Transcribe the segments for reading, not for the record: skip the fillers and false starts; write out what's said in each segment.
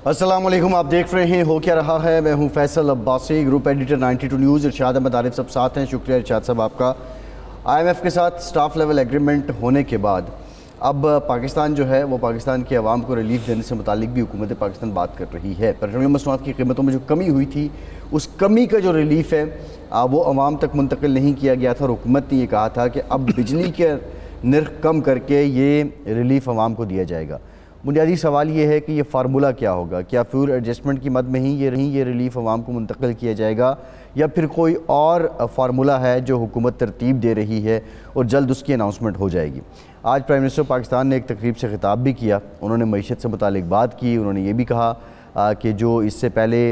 अस्सलाम वालेकुम, आप देख रहे हैं हो क्या रहा है। मैं हूं Faisal Abbasi, group editor 92 news. Irshad Ahmad Arif सब साथ हैं। शुक्रिया इरशाद साहब आपका। IMF के साथ स्टाफ लेवल एग्रीमेंट होने के बाद अब पाकिस्तान जो है वो पाकिस्तान की आवाम को रिलीफ देने से मुतालिक भी हुकूमत पाकिस्तान बात कर रही है। पेट्रोलियम मसनूआत की कीमतों में जो कमी हुई थी उस कमी का जो रिलीफ है वो आवाम तक मुंतकिल नहीं किया गया था और हुकूमत ने ये कहा था कि अब बिजली के नर्ख कम करके ये रिलीफ आवाम को दिया जाएगा। बुनियादी सवाल ये है कि ये फार्मूला क्या होगा। क्या फ्यूल एडजस्टमेंट की मद में ही ये रिलीफ आवाम को मुंतकिल किया जाएगा या फिर कोई और फार्मूला है जो हुकूमत तरतीब दे रही है और जल्द उसकी अनाउंसमेंट हो जाएगी। आज प्राइम मिनिस्टर पाकिस्तान ने एक तकरीब से खिताब भी किया। उन्होंने मईशत से मुतालिक बात की। उन्होंने ये भी कहा कि जो इससे पहले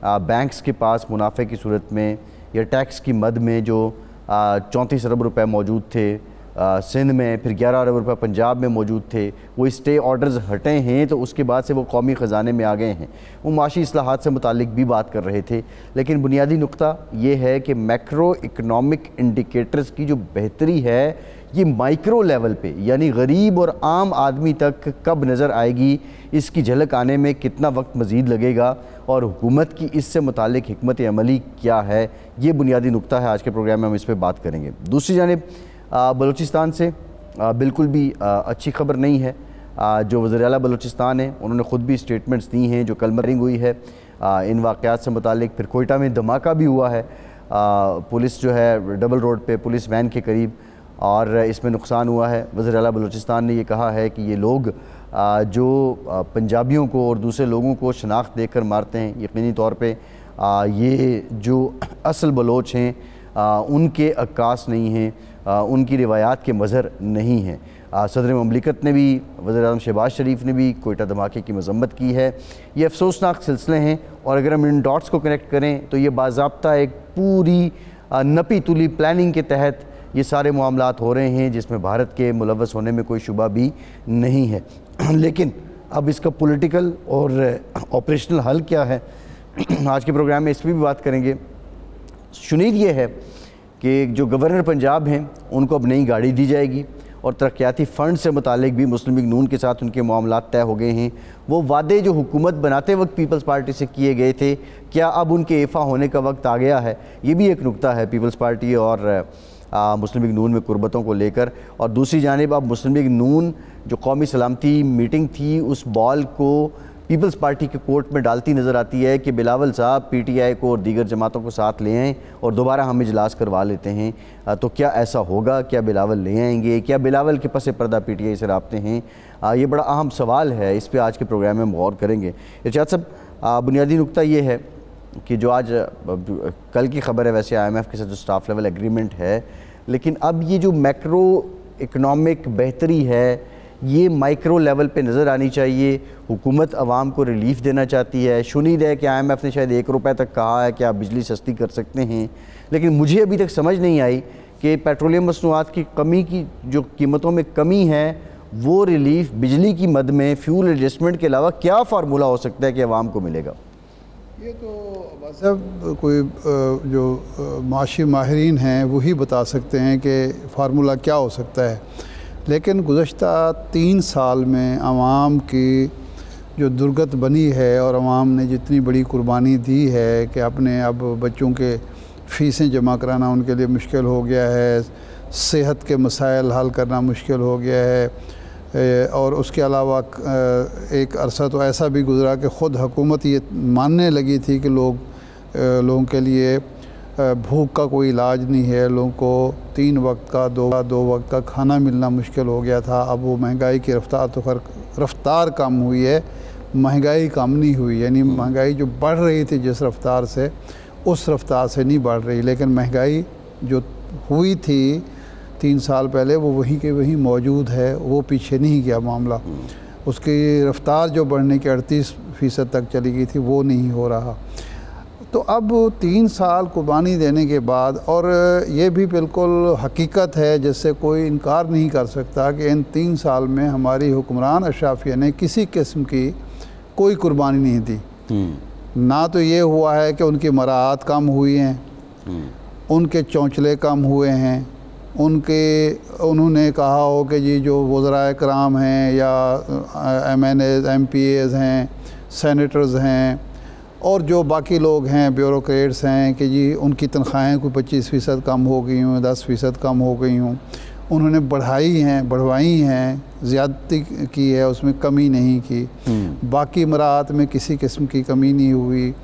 बैंक्स के पास मुनाफे की सूरत में या टैक्स की मद में जो 34 अरब रुपये मौजूद थे सिंध में, फिर 11 अरब रुपये पंजाब में मौजूद थे, वो स्टे ऑर्डर्स हटे हैं तो उसके बाद से वो कौमी ख़जाने में आ गए हैं। वो माशी इस्लाहात से मुतालिक भी बात कर रहे थे। लेकिन बुनियादी नुक्ता ये है कि मैक्रो इकनॉमिक इंडिकेटर्स की जो बेहतरी है ये माइक्रो लेवल पे यानी गरीब और आम आदमी तक कब नज़र आएगी, इसकी झलक आने में कितना वक्त मज़ीद लगेगा और हुकूमत की इससे मुतालिक हिकमत अमली क्या है, ये बुनियादी नुक्ता है। आज के प्रोग्राम में हम इस पर बात करेंगे। दूसरी जानिब बलूचिस्तान से बिल्कुल भी अच्छी खबर नहीं है। जो वज़ीर आला बलूचिस्तान है उन्होंने ख़ुद भी स्टेटमेंट्स दी हैं जो कल मरिंग हुई है इन वाक़यात से मुतालिक। फिर कोयटा में धमाका भी हुआ है, पुलिस जो है डबल रोड पे पुलिस वैन के करीब, और इसमें नुकसान हुआ है। वज़ीर आला बलूचिस्तान ने ये कहा है कि ये लोग जो पंजाबियों को और दूसरे लोगों को शनाख्त देकर मारते हैं, यकीनी तौर पे ये जो असल बलोच हैं उनके अक्कास नहीं हैं, उनकी रिवायात के मज़हर नहीं हैं। सदर ममलिकत ने भी, वज़ीर आज़म शहबाज शरीफ ने भी कोयटा धमाके की मज़म्मत की है। ये अफसोसनाक सिलसिले हैं और अगर हम इन डॉट्स को कनेक्ट करें तो ये बाज़ाब्ता एक पूरी नपी तुली प्लानिंग के तहत ये सारे मामलात हो रहे हैं जिसमें भारत के मुलव्वस होने में कोई शुबा भी नहीं है। लेकिन अब इसका पॉलिटिकल और ऑपरेशनल हल क्या है, आज के प्रोग्राम में इस पर भी बात करेंगे। शुनीद ये है कि जो गवर्नर पंजाब हैं उनको अब नई गाड़ी दी जाएगी और तरक्याती फ़ंड से मुतालिक भी मुस्लिम लीग नून के साथ उनके मामलात तय हो गए हैं। वो वादे जो हुकूमत बनाते वक्त पीपल्स पार्टी से किए गए थे, क्या अब उनके इफ़ा होने का वक्त आ गया है, ये भी एक नुक्ता है पीपल्स पार्टी और मुस्लिम लीग नून में कुर्बतों को लेकर। और दूसरी जानिब अब मुस्लिम लीग नून जो कौमी सलामती मीटिंग थी उस बॉल को पीपल्स पार्टी के कोर्ट में डालती नज़र आती है कि बिलावल साहब PTI को और दीगर जमातों को साथ ले आएँ और दोबारा हम इजलास करवा लेते हैं। तो क्या ऐसा होगा? क्या बिलावल ले आएंगे? क्या बिलावल के पस पर्दा PTI से राब्ते हैं? ये बड़ा अहम सवाल है, इस पर आज के प्रोग्राम में हम गौर करेंगे। इरशाद साहब, बुनियादी नुक्ता ये है कि जो आज कल की खबर है, वैसे IMF के साथ जो स्टाफ लेवल एग्रीमेंट है, लेकिन अब ये जो मैक्रो इकनॉमिक बेहतरी है ये माइक्रो लेवल पे नज़र आनी चाहिए। हुकूमत आवाम को रिलीफ देना चाहती है। शुनीद है कि IMF ने शायद 1 रुपये तक कहा है कि आप बिजली सस्ती कर सकते हैं, लेकिन मुझे अभी तक समझ नहीं आई कि पेट्रोलियम मसनूआत की कमी की जो कीमतों में कमी है वो रिलीफ बिजली की मद में फ्यूल एडजस्टमेंट के अलावा क्या फार्मूला हो सकता है कि आवाम को मिलेगा? ये तो सब कोई जो माशी माहिरीन हैं वही बता सकते हैं कि फार्मूला क्या हो सकता है। लेकिन गुज़श्ता 3 साल में आवाम की जो दुर्गत बनी है और आवाम ने जितनी बड़ी कुर्बानी दी है कि अपने अब बच्चों के फ़ीसें जमा कराना उनके लिए मुश्किल हो गया है, सेहत के मसाइल हल करना मुश्किल हो गया है, और उसके अलावा एक अरसा तो ऐसा भी गुज़रा कि ख़ुद हुकूमत ये मानने लगी थी कि लोगों के लिए भूख का कोई इलाज नहीं है, लोगों को 3 वक्त का 2 वक्त का खाना मिलना मुश्किल हो गया था। अब वो महंगाई की रफ्तार तो खैर रफ्तार कम हुई है, महंगाई कम नहीं हुई, यानी महंगाई जो बढ़ रही थी जिस रफ्तार से उस रफ्तार से नहीं बढ़ रही, लेकिन महंगाई जो हुई थी 3 साल पहले वो वहीं के वहीं मौजूद है, वो पीछे नहीं गया मामला। उसकी रफ्तार जो बढ़ने की 38% तक चली गई थी वो नहीं हो रहा। तो अब 3 साल कुर्बानी देने के बाद, और ये भी बिल्कुल हकीकत है जिससे कोई इनकार नहीं कर सकता कि इन 3 साल में हमारी हुक्मरान अशराफिया ने किसी किस्म की कोई कुर्बानी नहीं दी। ना तो ये हुआ है कि उनकी मराहत कम हुई हैं, उनके चौंचले कम हुए हैं, उन्होंने कहा हो कि जी जो वज़राए कराम हैं या MNAs MPAs हैं सेनेटर्स हैं और जो बाकी लोग हैं ब्यूरोक्रेट्स हैं कि जी उनकी तनख्वाहें कोई 25% कम हो गई हों, 10% कम हो गई हों, उन्होंने बढ़वाई हैं, ज़्यादती की है, उसमें कमी नहीं की। बाकी मराहत में किसी किस्म की कमी नहीं हुई।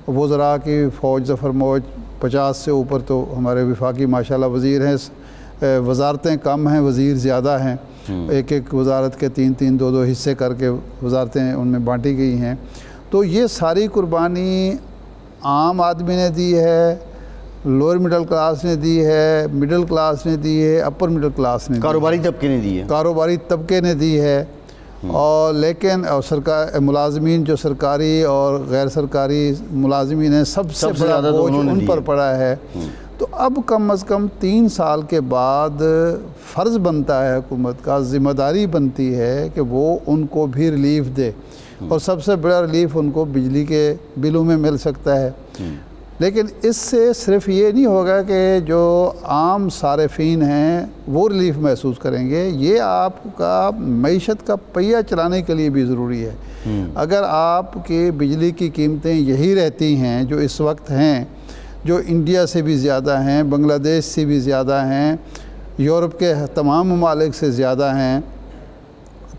वज़रा की फ़ौज ज़फ़र मौज 50 से ऊपर तो हमारे वफाकी माशाल्लाह वज़ीर हैं, वजारतें कम हैं, वज़ीर ज़्यादा हैं। एक एक वजारत के 3-3, 2-2 हिस्से करके वजारतें उनमें बांटी गई हैं। तो ये सारी कुर्बानी आम आदमी ने दी है, लोअर मिडिल क्लास ने दी है, मिडिल क्लास ने दी है, अपर मिडिल क्लास ने, कारोबारी तबके ने दी है, कारोबारी तबके ने दी है। और लेकिन और सरकार मुलाजमीन जो सरकारी और गैर सरकारी मुलाजमीन हैं सबसे बड़ा बोझ उन पर पड़ा है। तो अब कम अज़ कम 3 साल के बाद फ़र्ज़ बनता है हुकूमत का, ज़िम्मेदारी बनती है कि वो उनको भी रिलीफ़ दे। और सबसे बड़ा रिलीफ़ उनको बिजली के बिलों में मिल सकता है। लेकिन इससे सिर्फ ये नहीं होगा कि जो आम सारिफीन हैं वो रिलीफ़ महसूस करेंगे, ये आपका मईशत का पहिया चलाने के लिए भी ज़रूरी है। अगर आपके बिजली की कीमतें यही रहती हैं जो इस वक्त हैं, जो इंडिया से भी ज़्यादा हैं, बांग्लादेश से भी ज़्यादा हैं, यूरोप के तमाम ममालिक से ज़्यादा हैं,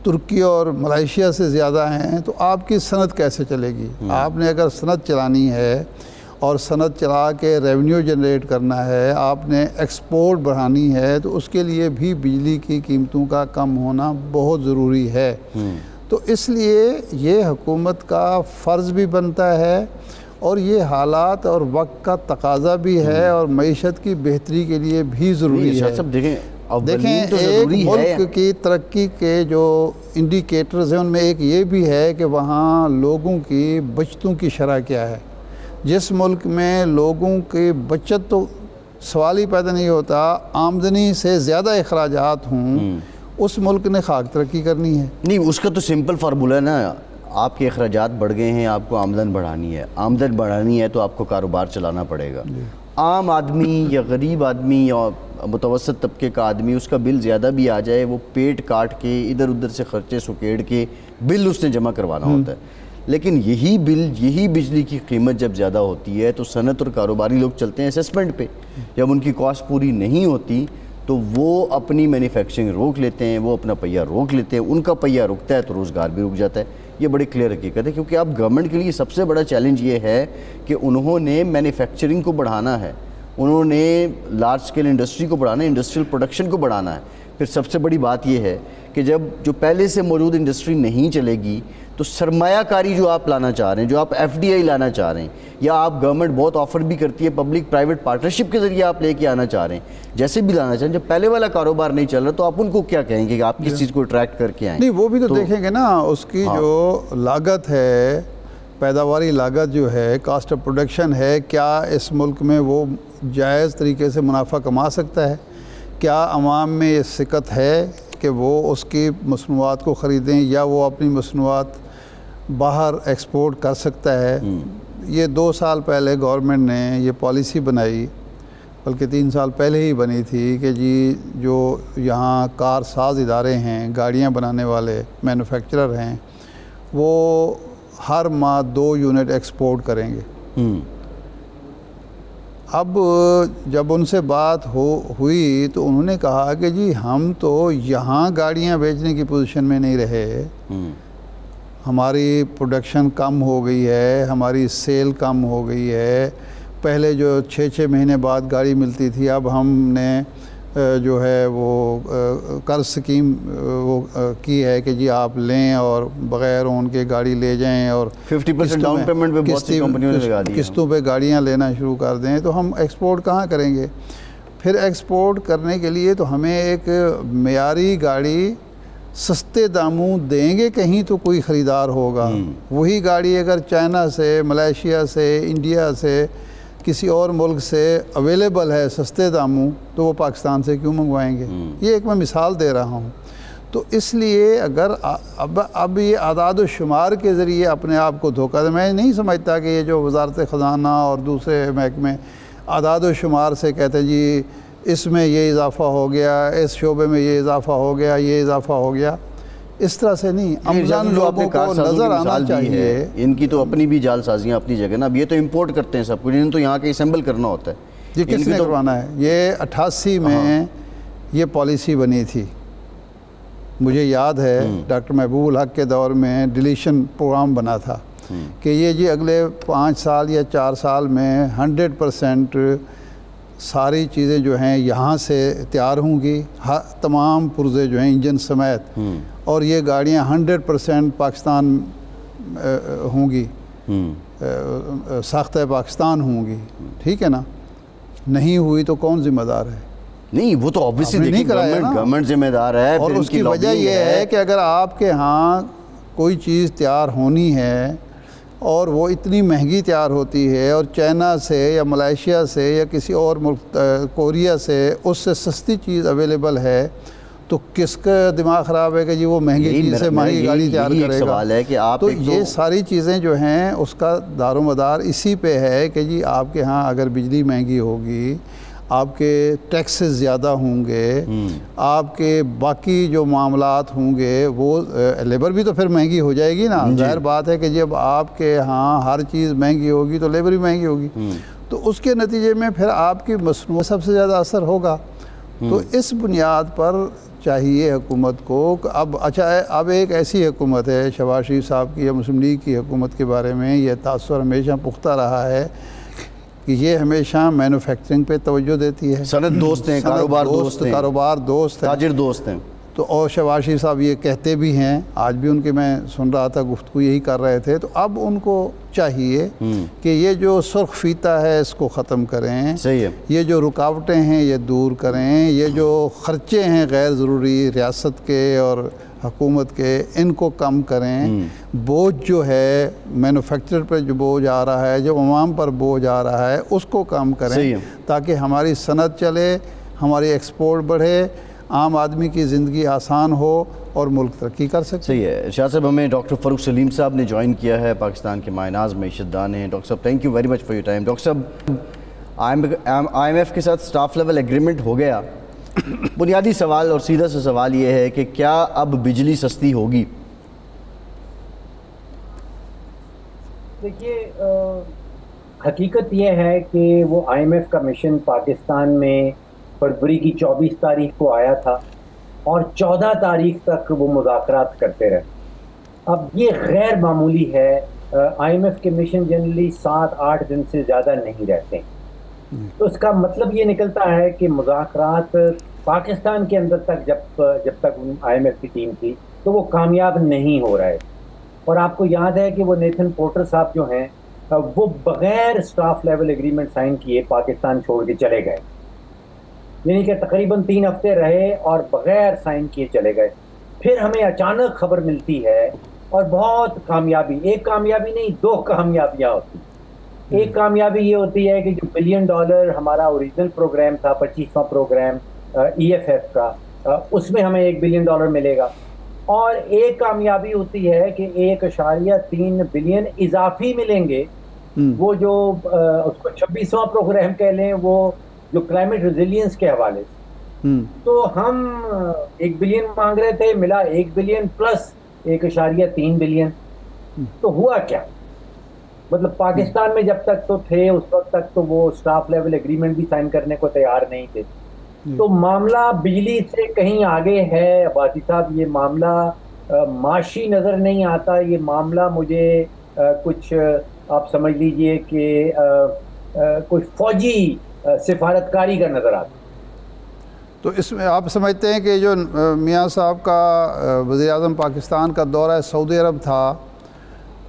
तुर्की और मलेशिया से ज़्यादा हैं, तो आपकी सनत कैसे चलेगी? आपने अगर सनत चलानी है और सनत चला के रेवेन्यू जनरेट करना है, आपने एक्सपोर्ट बढ़ानी है, तो उसके लिए भी बिजली की कीमतों का कम होना बहुत ज़रूरी है। तो इसलिए ये हुकूमत का फ़र्ज़ भी बनता है और ये हालात और वक्त का तकाज़ा भी है और मईशत की बेहतरी के लिए भी ज़रूरी है। सब देखें तो एक मुल्क की तरक्की के जो इंडिकेटर्स हैं उनमें एक ये भी है कि वहाँ लोगों की बचतों की शरह क्या है। जिस मुल्क में लोगों की बचत तो सवाल ही पैदा नहीं होता, आमदनी से ज़्यादा अखराजात हों, उस मुल्क ने खाक तरक्की करनी है। नहीं, उसका तो सिंपल फार्मूला है ना, आपके अखराजात बढ़ गए हैं, आपको आमदन बढ़ानी है, आमदन बढ़ानी है तो आपको कारोबार चलाना पड़ेगा। आम आदमी या गरीब आदमी या मुतवसत तबके का आदमी, उसका बिल ज़्यादा भी आ जाए, वो पेट काट के इधर उधर से खर्चे सुकेड़ के बिल उसने जमा करवाना होता है। लेकिन यही बिल, यही बिजली की कीमत जब ज़्यादा होती है तो सनत और कारोबारी लोग चलते हैं असेसमेंट पे। जब उनकी कॉस्ट पूरी नहीं होती तो वो अपनी मैन्युफैक्चरिंग रोक लेते हैं, वो अपना पहिया रोक लेते हैं। उनका पहिया रुकता है तो रोज़गार भी रुक जाता है। ये बड़ी क्लियर हकीकत है, क्योंकि अब गवर्नमेंट के लिए सबसे बड़ा चैलेंज ये है कि उन्होंने मैन्युफैक्चरिंग को बढ़ाना है, उन्होंने लार्ज स्केल इंडस्ट्री को बढ़ाना है, इंडस्ट्रियल प्रोडक्शन को बढ़ाना है। फिर सबसे बड़ी बात यह है कि जब जो पहले से मौजूद इंडस्ट्री नहीं चलेगी तो सरमायाकारी जो आप लाना चाह रहे हैं, जो आप FDI लाना चाह रहे हैं, या आप गवर्नमेंट बहुत ऑफर भी करती है पब्लिक प्राइवेट पार्टनरशिप के ज़रिए आप लेके आना चाह रहे हैं, जैसे भी लाना चाहें, जब पहले वाला कारोबार नहीं चल रहा तो आप उनको क्या कहेंगे कि आप किस चीज़ को अट्रैक्ट करके आएँ? नहीं, वो भी तो देखेंगे ना, उसकी जो लागत है, पैदावारी लागत जो है, कास्ट ऑफ प्रोडक्शन है, क्या इस मुल्क में वो जायज़ तरीके से मुनाफा कमा सकता है? क्या अवाम में ये सिकत है कि वो उसकी मसनूआत को ख़रीदें या वो अपनी मसनूआत बाहर एक्सपोर्ट कर सकता है? ये 2 साल पहले गवर्नमेंट ने ये पॉलिसी बनाई, बल्कि 3 साल पहले ही बनी थी कि जी जो यहाँ कार साज इदारे हैं, गाड़ियाँ बनाने वाले मैन्युफैक्चरर हैं, वो हर माह 2 यूनिट एक्सपोर्ट करेंगे। अब जब उनसे बात हुई तो उन्होंने कहा कि जी हम तो यहाँ गाड़ियाँ बेचने की पोजीशन में नहीं रहे, हमारी प्रोडक्शन कम हो गई है, हमारी सेल कम हो गई है। पहले जो 6-6 महीने बाद गाड़ी मिलती थी, अब हमने जो है वो कर्ज स्कीम वो की है कि जी आप लें और बग़ैर उनके गाड़ी ले जाएं और 50% डाउन पेमेंट पे बहुत सी कंपनियों ने लगा दी, किस्तों पे गाड़ियां लेना शुरू कर दें। तो हम एक्सपोर्ट कहाँ करेंगे? फिर एक्सपोर्ट करने के लिए तो हमें एक मेयारी गाड़ी सस्ते दामों देंगे कहीं तो कोई ख़रीदार होगा। वही गाड़ी अगर चाइना से, मलेशिया से, इंडिया से, किसी और मुल्क से अवेलेबल है सस्ते दामों, तो वो पाकिस्तान से क्यों मंगवाएंगे? ये एक मैं मिसाल दे रहा हूँ। तो इसलिए अगर अब ये आदाद व शुमार के ज़रिए अपने आप को धोखा दे, मैं नहीं समझता कि ये जो वज़ारत ख़ज़ाना और दूसरे महकमे आदाद व शुमार से कहते हैं जी इसमें ये इजाफ़ा हो गया, इस शोबे में ये इजाफ़ा हो गया, ये इजाफ़ा हो गया, इस तरह से नहीं, अमजन जो आपने लोगों को नज़र आना चाहिए। इनकी तो अपनी भी जालसाजियाँ अपनी जगह ना, अब ये तो इम्पोर्ट करते हैं सब कुछ, इन्हें तो यहाँ के असेंबल करना होता है। ये किसने करवाना है? ये 88 में ये पॉलिसी बनी थी, मुझे याद है डॉक्टर महबूब हक के दौर में डिलीशन प्रोग्राम बना था कि ये जी अगले 5 साल या 4 साल में 100% सारी चीज़ें जो हैं यहाँ से तैयार होंगी, तमाम पुर्जे जो हैं इंजन समेत, और ये गाड़ियाँ 100% पाकिस्तान होंगी, साख्त पाकिस्तान होंगी, ठीक है ना। नहीं हुई तो कौन जिम्मेदार है? नहीं, वो तो ऑब्वियसली नहीं कराया ना, गवर्नमेंट जिम्मेदार है। और उसकी वजह यह है कि अगर आपके यहाँ कोई चीज़ तैयार होनी है और वो इतनी महंगी तैयार होती है और चाइना से या मलेशिया से या किसी और मुल्क कोरिया से उससे सस्ती चीज़ अवेलेबल है, तो किसका दिमाग ख़राब है कि जी वो महंगी चीज़ से महंगी गाड़ी तैयार करेगा? सवाल है कि आप तो ये सारी चीज़ें जो हैं उसका दारोमदार इसी पे है कि जी आपके यहाँ अगर बिजली महंगी होगी, आपके टैक्सेस ज़्यादा होंगे, आपके बाकी जो मामलात होंगे, वो लेबर भी तो फिर महंगी हो जाएगी ना। ज़ाहिर बात है कि जब आपके यहाँ हर चीज़ महंगी होगी तो लेबर भी महंगी होगी, तो उसके नतीजे में फिर आपकी मसनूआत सबसे ज़्यादा असर होगा। तो इस बुनियाद पर चाहिए हुकूमत को अब, अच्छा अब एक ऐसी हुकूमत है शहबाज शरीफ साहब की या मुस्लिम लीग की हुकूमत के बारे में यह तासुर हमेशा पुख्ता रहा है कि ये हमेशा मैन्युफैक्चरिंग पे तवज्जो देती है, सनत दोस्त हैं, कारोबार दोस्त हैं, ताजिर दोस्त हैं। तो और शहबाज शरीफ साहब ये कहते भी हैं, आज भी उनके मैं सुन रहा था गुफ्तगू यही कर रहे थे। तो अब उनको चाहिए कि ये जो सुर्ख फीता है इसको ख़त्म करें, सही है, ये जो रुकावटें हैं ये दूर करें, ये जो ख़र्चे हैं गैर ज़रूरी रियासत के और हुकूमत के, इनको कम करें। बोझ जो है मैन्युफैक्चर पर जो बोझ आ रहा है, जो अवाम पर बोझ आ रहा है, उसको कम करें ताकि हमारी सनत चले, हमारी एक्सपोर्ट बढ़े, आम आदमी की ज़िंदगी आसान हो और मुल्क तरक्की कर सके। सही है। शाह साहब, हमें डॉक्टर फ़ारूक सलीम साहब ने ज्वाइन किया है, पाकिस्तान के मायनाज मईशतदान हैं। डॉक्टर साहब, thank you very much for your time. Doctor साहब, IMF के साथ स्टाफ लेवल एग्रीमेंट हो गया, बुनियादी सवाल और सीधा सा सवाल ये है कि क्या अब बिजली सस्ती होगी? देखिए, हकीकत यह है कि वो IMF का मिशन पाकिस्तान में फरवरी की 24 तारीख को आया था और 14 तारीख तक वो मुज़ाकरात करते रहे। अब ये गैर मामूली है, IMF के मिशन जनरली 7-8 दिन से ज़्यादा नहीं रहते, तो इसका मतलब ये निकलता है कि मुज़ाकरात पाकिस्तान के अंदर तक जब तक IMF की टीम थी तो वो कामयाब नहीं हो रहे। और आपको याद है कि वो नेथन पोर्टर साहब जो हैं वो बग़ैर स्टाफ लेवल एग्रीमेंट साइन किए पाकिस्तान छोड़ के चले गए, यानी कि तकरीबन 3 हफ्ते रहे और बग़ैर साइन किए चले गए। फिर हमें अचानक खबर मिलती है और बहुत कामयाबी, एक कामयाबी नहीं 2 कामयाबियाँ होती। एक कामयाबी ये होती है कि जो $1 बिलियन हमारा ओरिजिनल प्रोग्राम था, 25वां प्रोग्राम EFF का, उसमें हमें $1 बिलियन मिलेगा। और एक कामयाबी होती है कि 1.3 बिलियन इजाफी मिलेंगे, वो जो उसको 26वां प्रोग्राम कह लें, वो जो क्लाइमेट रेजिलियंस के हवाले से। तो हम 1 बिलियन मांग रहे थे, मिला 1 बिलियन प्लस 1.3 बिलियन। तो हुआ क्या, मतलब पाकिस्तान में जब तक तो थे उस वक्त तक तो वो स्टाफ लेवल एग्रीमेंट भी साइन करने को तैयार नहीं थे। तो मामला बिजली से कहीं आगे है अब्बासी साहब, ये मामला माशी नज़र नहीं आता, ये मामला मुझे कुछ आप समझ लीजिए कि कुछ फौजी सिफारतकारी का नज़र आता। तो इसमें आप समझते हैं कि जो मियाँ साहब का वज़ीर-ए-आज़म पाकिस्तान का दौरा सऊदी अरब था,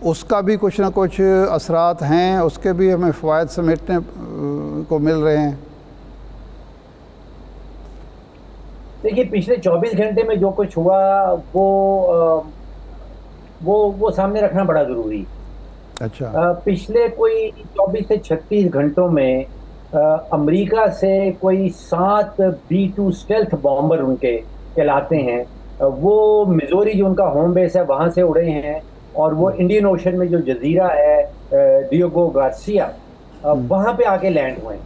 उसका भी कुछ ना कुछ असरात हैं, उसके भी हमें फ़वाइद समेटने को मिल रहे हैं? देखिए, पिछले 24 घंटे में जो कुछ हुआ वो सामने रखना बड़ा ज़रूरी है। अच्छा, पिछले कोई 24 से 36 घंटों में अमेरिका से कोई 7 B-2 स्टेल्थ बॉम्बर उनके कहलाते हैं, वो मिजोरी जो उनका होम बेस है वहाँ से उड़े हैं और वो इंडियन ओशन में जो जजीरा है डियोगो गार्सिया, वहाँ पे आके लैंड हुए हैं।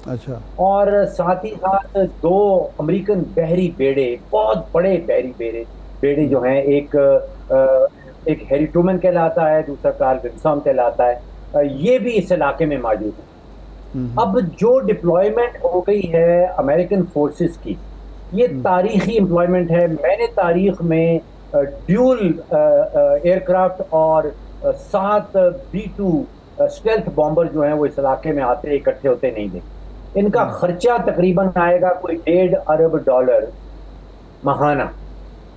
अच्छा, और साथ ही साथ 2 अमेरिकन बहरी बेड़े, बहुत बड़े बहरी बेड़े बेड़े जो हैं, एक हैरी ट्रूमन कहलाता है, दूसरा कार्ल विल्सॉन कहलाता है, ये भी इस इलाके में मौजूद है। अब जो डिप्लॉयमेंट हो गई है अमेरिकन फोर्सेस की, ये तारीखी एम्प्लॉयमेंट है। मैंने तारीख में ड्यूल एयरक्राफ्ट और 7 B-2 स्टेल्थ बॉम्बर जो हैं वो इस इलाके में आते इकट्ठे होते नहीं देखे। इनका खर्चा तकरीबन आएगा कोई $1.5 अरब माहाना।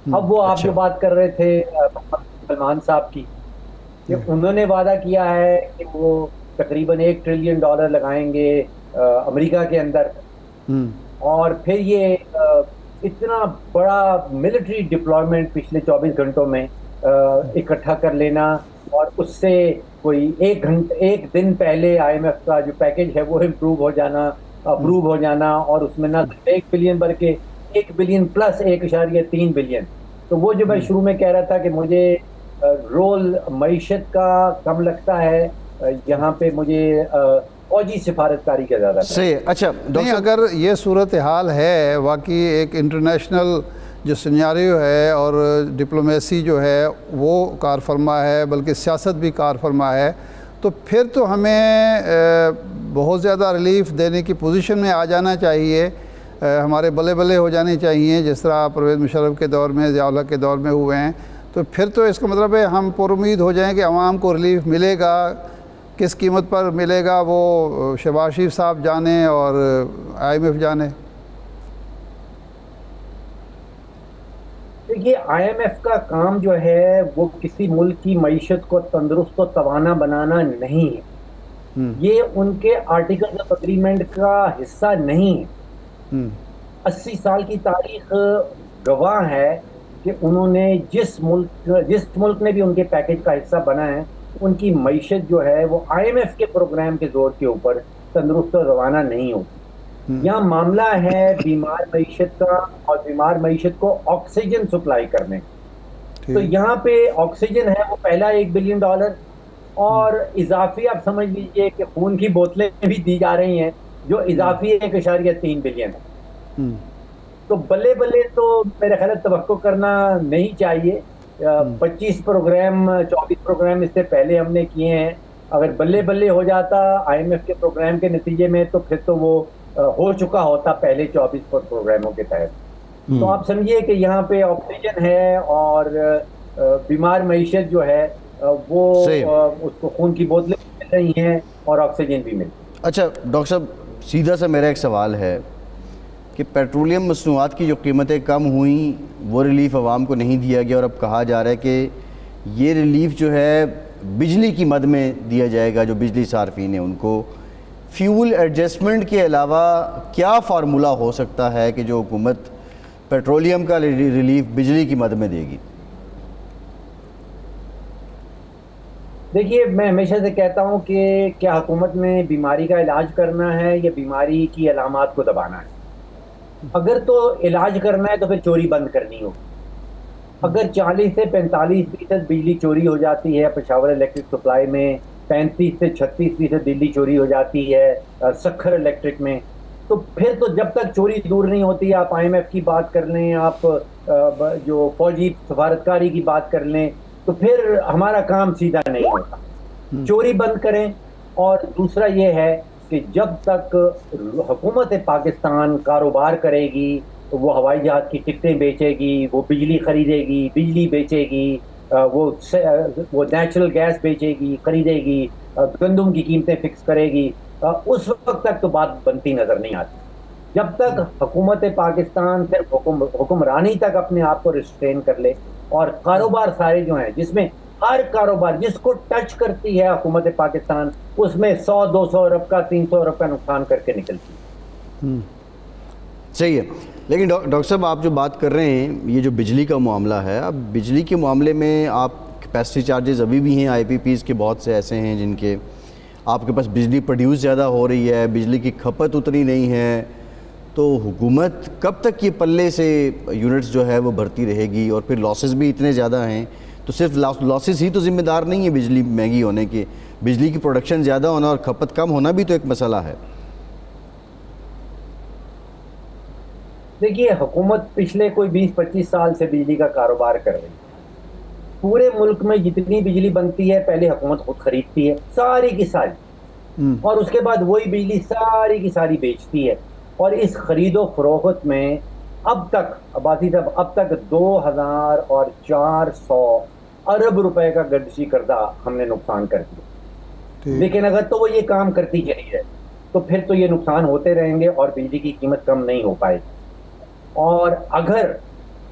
अब वो आप जो बात कर रहे थे सलमान साहब की, उन्होंने वादा किया है कि वो तकरीबन $1 ट्रिलियन लगाएंगे अमेरिका के अंदर, और फिर ये इतना बड़ा मिलिट्री डिप्लॉयमेंट पिछले 24 घंटों में इकट्ठा कर लेना, और उससे कोई एक दिन पहले IMF का जो पैकेज है वो अप्रूव हो जाना, और उसमें ना 1 बिलियन बल्कि 1 बिलियन प्लस 1.3 बिलियन। तो वो जो मैं शुरू में कह रहा था कि मुझे रोल मईशत का कम लगता है, यहाँ पे मुझे फौजी सिफारतकारी का ज़्यादा सही। अच्छा नहीं, अगर ये सूरत हाल है वाकई, एक इंटरनेशनल जो सिनेरियो है और डिप्लोमेसी जो है वो कार फरमा है, बल्कि सियासत भी कार फरमा है, तो फिर तो हमें बहुत ज़्यादा रिलीफ देने की पोजीशन में आ जाना चाहिए। हमारे बल्ले बल्ले हो जाने चाहिए, जिस तरह परवेज़ मुशर्रफ के दौर में, ज़िया उल हक के दौर में हुए हैं। तो फिर तो इसका मतलब है हम पुरुम्मीद हो जाएं कि अवाम को रिलीफ मिलेगा। किस कीमत पर मिलेगा वो शहबाज शरीफ साहब जाने और IMF जाने। देखिए, IMF का काम जो है वो किसी मुल्क की मईशत को तंदुरुस्त और तवाना बनाना नहीं है। ये उनके आर्टिकल्स ऑफ एग्रीमेंट का हिस्सा नहीं है। 80 साल की तारीख गवाह है कि उन्होंने जिस मुल्क ने भी उनके पैकेज का हिस्सा बना है, उनकी मईशत जो है वो IMF के प्रोग्राम के जोर के ऊपर तंदुरुस्त और रवाना नहीं होती। यहाँ मामला है बीमार मईशत का, और बीमार मईशत को ऑक्सीजन सप्लाई करने। तो यहाँ पे ऑक्सीजन है वो पहला $1 बिलियन, और इजाफी आप समझ लीजिए कि खून की बोतलें भी दी जा रही हैं जो इजाफी 1.3 बिलियन है। तो बल्ले बल्ले तो मेरे ख्याल तवक्को करना नहीं चाहिए। 25 प्रोग्राम 24 प्रोग्राम इससे पहले हमने किए हैं। अगर बल्ले बल्ले हो जाता IMF के प्रोग्राम के नतीजे में, तो फिर तो वो हो चुका होता पहले 24 प्रोग्रामों के तहत। तो आप समझिए कि यहाँ पे ऑक्सीजन है और बीमार मईशत जो है वो उसको खून की बोतलें मिल रही हैं और ऑक्सीजन भी मिल रही है। अच्छा डॉक्टर साहब, सीधा सा मेरा एक सवाल है कि पेट्रोलियम मसनूआत की जो कीमतें कम हुई वो रिलीफ आवाम को नहीं दिया गया, और अब कहा जा रहा है कि ये रिलीफ जो है बिजली की मद में दिया जाएगा। जो बिजली सार्फिन है उनको फ्यूल एडजस्टमेंट के अलावा क्या फार्मूला हो सकता है कि जो हुकूमत पेट्रोलियम का रिलीफ बिजली की मद में देगी? देखिए, मैं हमेशा से कहता हूँ कि क्या हुकूमत ने बीमारी का इलाज करना है या बीमारी की अलामात को दबाना है? अगर तो इलाज करना है तो फिर चोरी बंद करनी होगी। अगर 40 से 45% बिजली चोरी हो जाती है पेशावर इलेक्ट्रिक सप्लाई में, 35 से 36% बिजली चोरी हो जाती है सखर इलेक्ट्रिक में, तो फिर तो जब तक चोरी दूर नहीं होती, आप IMF की बात कर लें, आप जो फौजी सफारतकारी की बात कर लें, तो फिर हमारा काम सीधा नहीं होता। चोरी बंद करें। और दूसरा ये है कि जब तक हुकूमत पाकिस्तान कारोबार करेगी, वो हवाई जहाज की टिकटें बेचेगी, वो बिजली खरीदेगी, बिजली बेचेगी, वो नेचुरल गैस बेचेगी, खरीदेगी, गंदम की कीमतें फिक्स करेगी, उस वक्त तक तो बात बनती नजर नहीं आती। जब तक हुकूमत पाकिस्तान सिर्फ हुक्मरानी तक अपने आप को रिस्ट्रेन कर ले, और कारोबार सारे जो हैं, जिसमें हर कारोबार जिसको टच करती है हुकूमत पाकिस्तान, उसमें 100-200 अरब का 300 अरब का नुकसान करके निकलती है। सही है। लेकिन डॉक्टर साहब, आप जो बात कर रहे हैं, ये जो बिजली का मामला है, अब बिजली के मामले में आप कैपेसिटी चार्जेस अभी भी हैं, IPPs के बहुत से ऐसे हैं जिनके आपके पास बिजली प्रोड्यूस ज़्यादा हो रही है, बिजली की खपत उतनी नहीं है, तो हुकूमत कब तक ये पल्ले से यूनिट्स जो है वो भरती रहेगी? और फिर लॉसेस भी इतने ज़्यादा हैं, तो सिर्फ लॉसेस ही तो ज़िम्मेदार नहीं है बिजली महंगी होने के। बिजली की प्रोडक्शन ज़्यादा होना और खपत कम होना भी तो एक मसला है। देखिए, हुकूमत पिछले कोई 20-25 साल से बिजली का कारोबार कर रही है। पूरे मुल्क में जितनी बिजली बनती है पहले हुकूमत खुद खरीदती है सारी की सारी, और उसके बाद वही बिजली सारी की सारी बेचती है। और इस खरीदो फरोख्त में अब तक आबादी तब अब तक 2400 अरब रुपए का गर्दिशी करदा हमने नुकसान कर दिया। लेकिन अगर तो वो ये काम करती चली है तो फिर तो ये नुकसान होते रहेंगे और बिजली की कीमत कम नहीं हो पाएगी। और अगर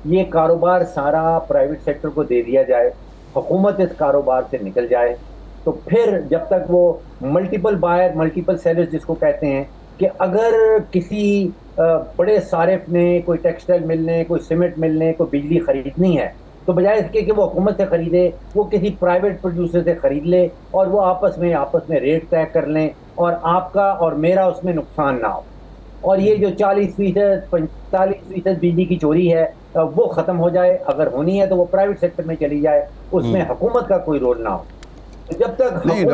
ये कारोबार सारा प्राइवेट सेक्टर को दे दिया जाए, हुकूमत इस कारोबार से निकल जाए, तो फिर जब तक वो मल्टीपल बायर मल्टीपल सेलर्स जिसको कहते हैं, कि अगर किसी बड़े सारिफ ने, कोई टेक्सटाइल मिल ने, कोई सीमेंट मिल ने, कोई बिजली खरीदनी है, तो बजाय इसके कि वो हुकूमत से खरीदे, वो किसी प्राइवेट प्रोड्यूसर से खरीद ले और वो आपस में रेट तय कर लें और आपका और मेरा उसमें नुकसान ना हो। और ये जो 40% 45% बिजली की चोरी है वो ख़त्म हो जाए। अगर होनी है तो वो प्राइवेट सेक्टर में चली जाए, उसमें हुकूमत का कोई रोल ना हो। तो जब तक नहीं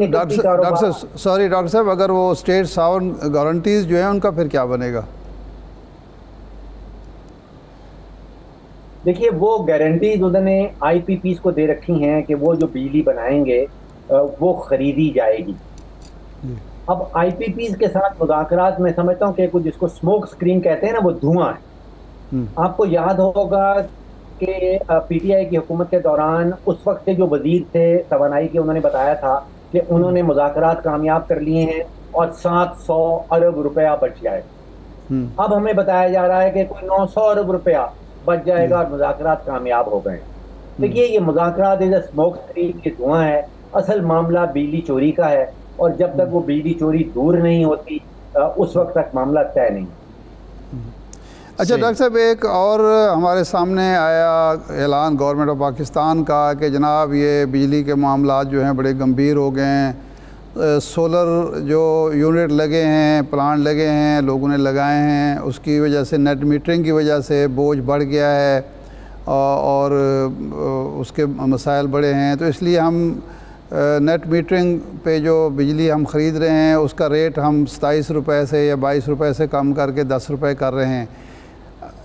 डॉक्टर साहब, अगर वो स्टेट साउंड गारंटीज जो है उनका फिर क्या बनेगा? देखिए, वो गारंटीज उन्होंने IPPs को दे रखी हैं कि वो जो बिजली बनाएंगे वो खरीदी जाएगी। अब IPPs के साथ मुज़ाकरात में समझता हूँ कि कुछ जिसको स्मोक स्क्रीन कहते हैं ना, वो धुआं है। आपको याद होगा कि PTI की हुकूमत के दौरान उस वक्त के जो वजीर थे तवानाई के, उन्होंने बताया था कि उन्होंने मुज़ाकरात कामयाब कर लिए हैं और 700 अरब रुपया बच जाए। अब हमें बताया जा रहा है कि कोई 900 अरब रुपया बच जाएगा और मुज़ाकरात कामयाब हो गए। देखिए, ये मुज़ाकरात इधर स्मोक स्क्रीन की धुआं है, असल मामला बिजली चोरी का है। और जब तक वो बिजली चोरी दूर नहीं होती उस वक्त तक मामला तय नहीं। अच्छा डॉक्टर साहब, एक और हमारे सामने आया ऐलान गवर्नमेंट ऑफ पाकिस्तान का कि जनाब ये बिजली के मामला जो हैं बड़े गंभीर हो गए हैं। सोलर जो यूनिट लगे हैं, प्लांट लगे हैं, लोगों ने लगाए हैं, उसकी वजह से नेट मीटरिंग की वजह से बोझ बढ़ गया है और उसके मसाइल बड़े हैं। तो इसलिए हम नेट मीटरिंग पे जो बिजली हम ख़रीद रहे हैं उसका रेट हम 27 रुपये से या 22 रुपये से कम करके 10 रुपये कर रहे हैं।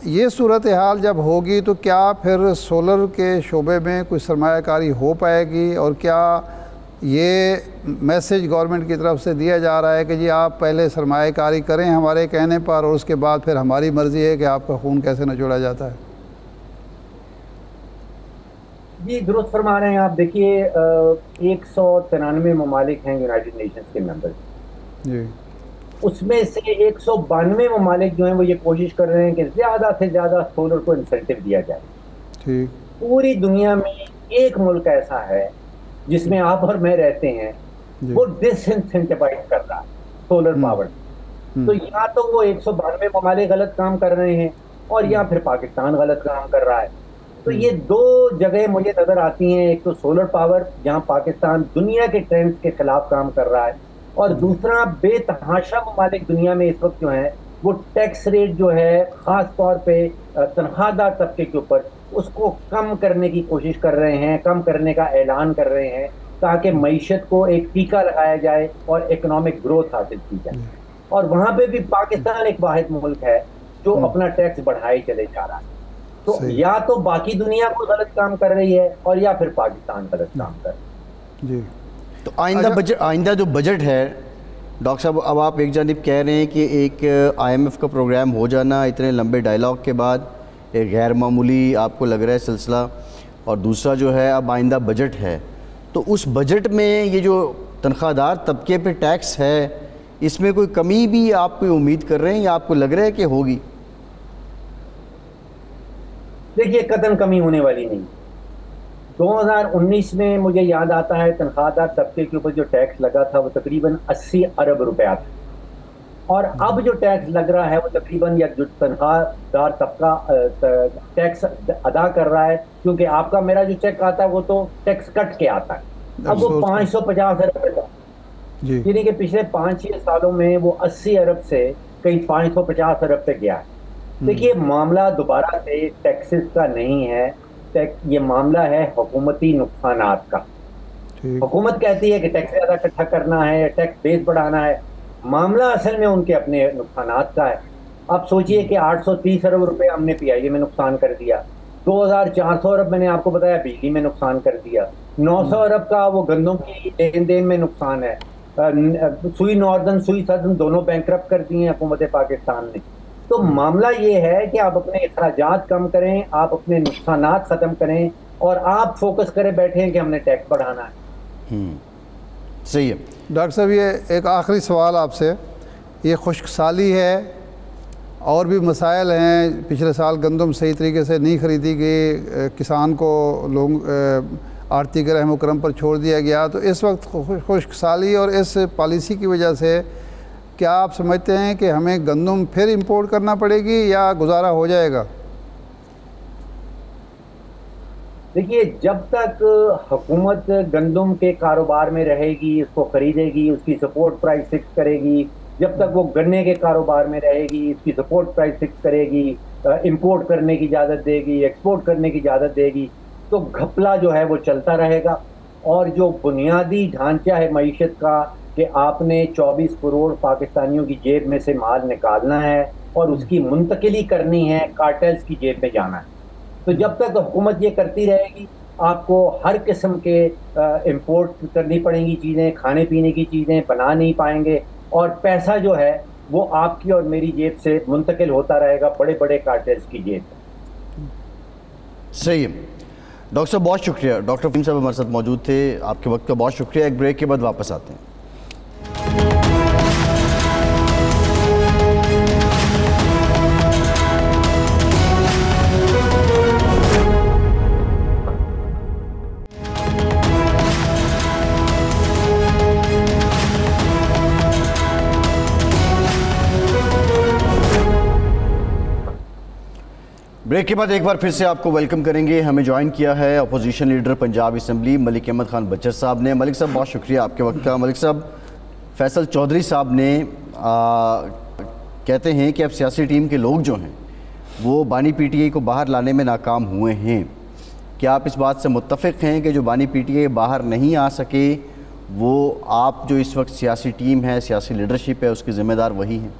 ये सूरत हाल जब होगी तो क्या फिर सोलर के शोबे में कुछ सरमायाकारी हो पाएगी? और क्या ये मैसेज गवर्नमेंट की तरफ से दिया जा रहा है कि जी आप पहले सरमायाकारी करें हमारे कहने पर और उसके बाद फिर हमारी मर्ज़ी है कि आपका खून कैसे निचोड़ा जाता है? जी दुरुस्त फरमा रहे हैं आप। देखिए, 193 ममालिक हैं यूनाइटेड नेशंस के मेंबर जी, उसमें से 192 ममालिक जो हैं वो ये कोशिश कर रहे हैं कि ज़्यादा से ज़्यादा सोलर को इंसेंटिव दिया जाए। ठीक, पूरी दुनिया में एक मुल्क ऐसा है जिसमें आप और मैं रहते हैं, वो डिसइंसेंटिवाइज कर रहा है सोलर पावर। तो या तो वो 192 ममालिक गलत काम कर रहे हैं और या फिर पाकिस्तान गलत काम कर रहा है। तो ये दो जगह मुझे नजर आती हैं, एक तो सोलर पावर जहां पाकिस्तान दुनिया के ट्रेंड्स के खिलाफ काम कर रहा है, और दूसरा बेतहाशा ममालिक दुनिया में इस वक्त जो है वो टैक्स रेट जो है ख़ास तौर पे तनख्वाहदार तबके के ऊपर उसको कम करने की कोशिश कर रहे हैं, कम करने का ऐलान कर रहे हैं ताकि मईशत को एक टीका लगाया जाए और इकोनॉमिक ग्रोथ हासिल की जाए। और वहाँ पे भी पाकिस्तान एक वाहिद मुल्क है जो अपना टैक्स बढ़ाए चले जा रहा है। तो या तो बाकी दुनिया को गलत काम कर रही है और या फिर पाकिस्तान गलत काम कर रही है। जी, तो आइंदा जो बजट है डॉक्टर साहब, अब आप एक जानिब कह रहे हैं कि एक IMF का प्रोग्राम हो जाना इतने लंबे डायलॉग के बाद एक गैर मामूली आपको लग रहा है सिलसिला, और दूसरा जो है अब आइंदा बजट है, तो उस बजट में ये जो तनख्वाहदार तबके पे टैक्स है इसमें कोई कमी भी आप कोई उम्मीद कर रहे हैं या आपको लग रहा है कि होगी? देखिए, कतई कमी होने वाली नहीं। 2019 में मुझे याद आता है तनख्वाहदार तबके के ऊपर जो टैक्स लगा था वो तकरीबन 80 अरब रुपया था, और अब जो टैक्स लग रहा है वो तकरीबन, या जो तनख्वाहदार तबका टैक्स अदा कर रहा है, क्योंकि आपका मेरा जो चेक आता है वो तो टैक्स कट के आता है, अब वो 550 अरब का, यानी कि पिछले 5-6 सालों में वो 80 अरब से कहीं 550 अरब पे गया है। देखिए, मामला दोबारा से टैक्सेस का नहीं है, ये मामला है हुकूमती नुकसानात का। हुकूमत कहती है कि टैक्स ज़्यादा इकट्ठा करना है, टैक्स बेस बढ़ाना है, मामला असल में उनके अपने नुकसानात का है। अब सोचिए कि 830 अरब रुपए हमने पीआईए में नुकसान कर दिया, 2400 अरब मैंने आपको बताया बिजली में नुकसान कर दिया, 900 अरब का वो गंदम की लेन देन में नुकसान है। सुई नॉर्दर्न सुई सदर्न दोनों बैंकरप्ट कर दिए हुकूमत पाकिस्तान ने। तो मामला ये है कि आप अपने अखराजात कम करें, आप अपने नुकसानात खत्म करें, और आप फोकस करें बैठे हैं कि हमने टैक्स बढ़ाना है। सही है डॉक्टर साहब, ये एक आखिरी सवाल आपसे, ये खुश्क साली है और भी मसाइल हैं, पिछले साल गंदम सही तरीके से नहीं ख़रीदी गई, किसान को लोग आड़ती के रहम करम पर छोड़ दिया गया, तो इस वक्त खुश्क साली और इस पॉलिसी की वजह से क्या आप समझते हैं कि हमें गंदम फिर इंपोर्ट करना पड़ेगी या गुजारा हो जाएगा? देखिए, जब तक हुकूमत गंदम के कारोबार में रहेगी, उसको खरीदेगी, उसकी सपोर्ट प्राइस फिक्स करेगी, जब तक वो गन्ने के कारोबार में रहेगी, इसकी सपोर्ट प्राइस फिक्स करेगी, इंपोर्ट करने की इजाज़त देगी, एक्सपोर्ट करने की इजाज़त देगी, तो घपला जो है वो चलता रहेगा। और जो बुनियादी ढांचा है मईशत का कि आपने 24 करोड़ पाकिस्तानियों की जेब में से माल निकालना है और उसकी मुंतकिली करनी है, कार्टेल्स की जेब में जाना है, तो जब तक हुकूमत ये करती रहेगी आपको हर किस्म के इंपोर्ट करनी पड़ेंगी चीज़ें, खाने पीने की चीज़ें बना नहीं पाएंगे, और पैसा जो है वो आपकी और मेरी जेब से मुंतकिल होता रहेगा बड़े बड़े कार्टेल्स की जेब में। सही है डॉक्टर साहब, बहुत शुक्रिया। डॉक्टर फहीम साहब हमारे साथ मौजूद थे, आपके वक्त का बहुत शुक्रिया। एक ब्रेक के बाद वापस आते हैं। ब्रेक के बाद एक बार फिर से आपको वेलकम करेंगे। हमें ज्वाइन किया है opposition leader Punjab assembly Malik Ahmad Khan Bachar sahab ने। मलिक साहब बहुत शुक्रिया आपके वक्त का। मलिक साहब, फैसल चौधरी साहब ने कहते हैं कि अब सियासी टीम के लोग जो हैं वो बानी पीटीआई को बाहर लाने में नाकाम हुए हैं। क्या आप इस बात से मुत्तफ़िक़ हैं कि जो बानी पीटीआई बाहर नहीं आ सके वो आप जो इस वक्त सियासी टीम है, सियासी लीडरशिप है, उसके ज़िम्मेदार वही हैं?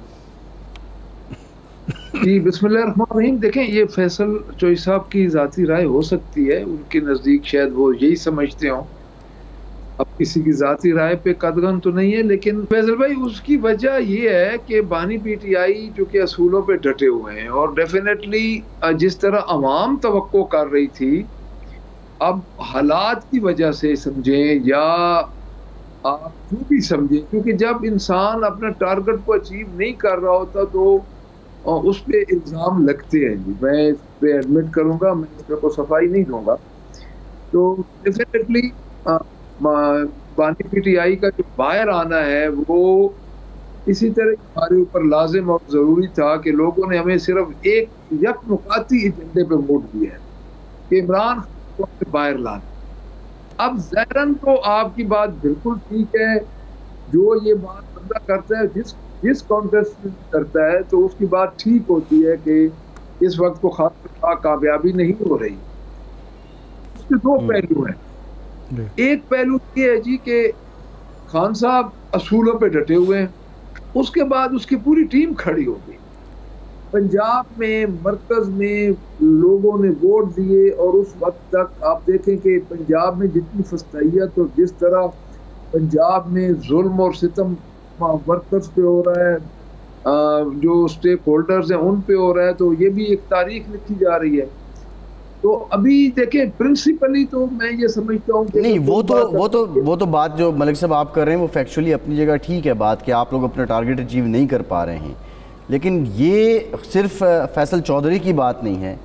जी बिस्मिल्लाहिर्रहमानिर्रहीम। देखें, ये फैसल चौधरी साहब की ज़ाती राय हो सकती है, उनके नज़दीक शायद वो यही समझते हों। अब किसी की ज़ाती राय पे कदगन तो नहीं है, लेकिन फैसल भाई उसकी वजह ये है कि बानी पीटीआई जो कि असूलों पे डटे हुए हैं और डेफिनेटली जिस तरह अवाम तवक्को कर रही थी, अब हालात की वजह से समझें या आप जो भी समझें, क्योंकि जब इंसान अपना टारगेट को अचीव नहीं कर रहा होता तो उस पर इल्ज़ाम लगते हैं। जी मैं इस पर एडमिट करूँगा, मैं इस पर को सफाई नहीं दूँगा। तो डेफिनेटली बानी पीटीआई का जो बाहर आना है वो इसी तरह हमारे ऊपर लाजिम और ज़रूरी था कि लोगों ने हमें सिर्फ एक यकमुकाती एजेंडे पे वोट दिया है कि इमरान खान को बाहर लाना। अब ज़ाहिरन तो आपकी बात बिल्कुल ठीक है, जो ये बात बंदा करता है, जिस कॉन्टेस्ट में करता है तो उसकी बात ठीक होती है कि इस वक्त को खास कामयाबी नहीं हो रही। उसके दो पहलू हैं। एक पहलू ये है जी कि खान साहब असूलों पे डटे हुए हैं, उसके बाद उसकी पूरी टीम खड़ी हो गई। पंजाब में मरकज में लोगों ने वोट दिए और उस वक्त तक आप देखें कि पंजाब में जितनी फस्तैयत और जिस तरह पंजाब में जुल्म और सितम वर्कर्स पे हो रहा है, जो स्टेक होल्डर्स हैं उन पे हो रहा है, तो ये भी एक तारीख लिखी जा रही है। तो अभी देखें प्रिंसिपली तो मैं ये समझता हूँ कि नहीं, वो तो बात जो मलिक साहब आप कर रहे हैं वो फैक्चुअली अपनी जगह ठीक है बात कि आप लोग अपना टारगेट अचीव नहीं कर पा रहे हैं, लेकिन ये सिर्फ फैसल चौधरी की बात नहीं है।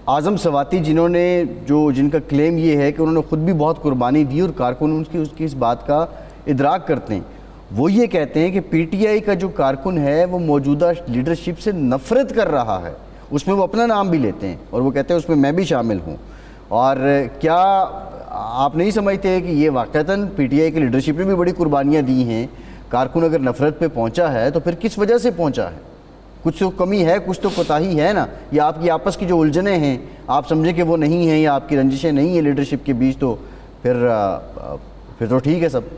आज़म सवाती जिनका क्लेम ये है कि उन्होंने ख़ुद भी बहुत कुर्बानी दी और कारकुन उसकी इस बात का इदराक करते हैं, वो ये कहते हैं कि पीटीआई का जो कारकुन है वो मौजूदा लीडरशिप से नफ़रत कर रहा है। उसमें वो अपना नाम भी लेते हैं और वो कहते हैं उसमें मैं भी शामिल हूँ। और क्या आप नहीं समझते कि ये वाक़तन पीटीआई की लीडरशिप ने भी बड़ी कुर्बानियाँ दी हैं? कारकुन अगर नफ़रत पे पहुँचा है तो फिर किस वजह से पहुँचा है? कुछ तो कमी है, कुछ तो कोताही है ना। या आपकी आपस की जो उलझनें हैं आप समझें कि वो नहीं हैं, या आपकी रंजिशें नहीं हैं लीडरशिप के बीच, तो फिर तो ठीक है सब।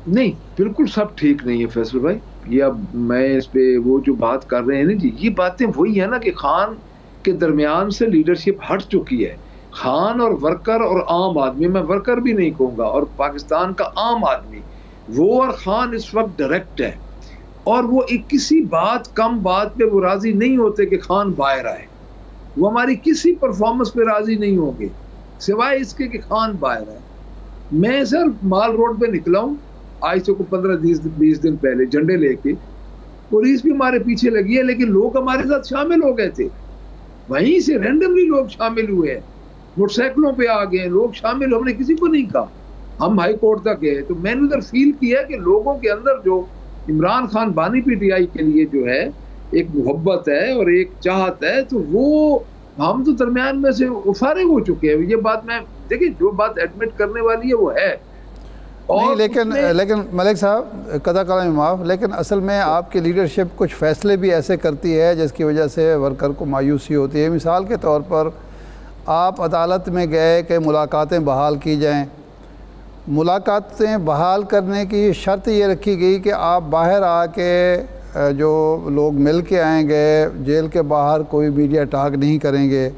नहीं, बिल्कुल सब ठीक नहीं है फैसल भाई। ये अब मैं इस पे वो जो बात कर रहे हैं ना जी, ये बातें वही है ना कि खान के दरमियान से लीडरशिप हट चुकी है। खान और वर्कर और आम आदमी, मैं वर्कर भी नहीं कहूँगा, और पाकिस्तान का आम आदमी, वो और खान इस वक्त डायरेक्ट है। और वो एक किसी बात कम बात पे वो राजी नहीं होते कि खान बाहर आए। वो हमारी किसी परफॉर्मेंस पे राजी नहीं होंगे सिवाय इसके कि खान बाहर आए। मैं सर माल रोड पे निकला हूँ आज से को 15-20 दिन पहले, झंडे लेके, पुलिस भी हमारे पीछे लगी है, लेकिन लोग हमारे साथ शामिल हो गए थे। वहीं से रैंडमली लोग शामिल हुए हैं, मोटरसाइकिलों पे आ गए लोग शामिल, हमने किसी को नहीं कहा। हम हाई कोर्ट तक गए तो मैंने उधर फील किया कि लोगों के अंदर जो इमरान खान बानी पीटीआई के लिए जो है एक मोहब्बत है और एक चाहत है, तो वो हम तो दरमियान में से फारिग हो चुके हैं। ये बात मैं देखिए, जो बात एडमिट करने वाली है वो है। नहीं, लेकिन मलिक साहब कदा कलाम माफ़, लेकिन असल में आपकी लीडरशिप कुछ फ़ैसले भी ऐसे करती है जिसकी वजह से वर्कर को मायूसी होती है। मिसाल के तौर पर आप अदालत में गए कि मुलाकातें बहाल की जाएं। मुलाकातें बहाल करने की शर्त ये रखी गई कि आप बाहर आके जो लोग मिल के आएंगे, जेल के बाहर कोई मीडिया टॉक नहीं करेंगे।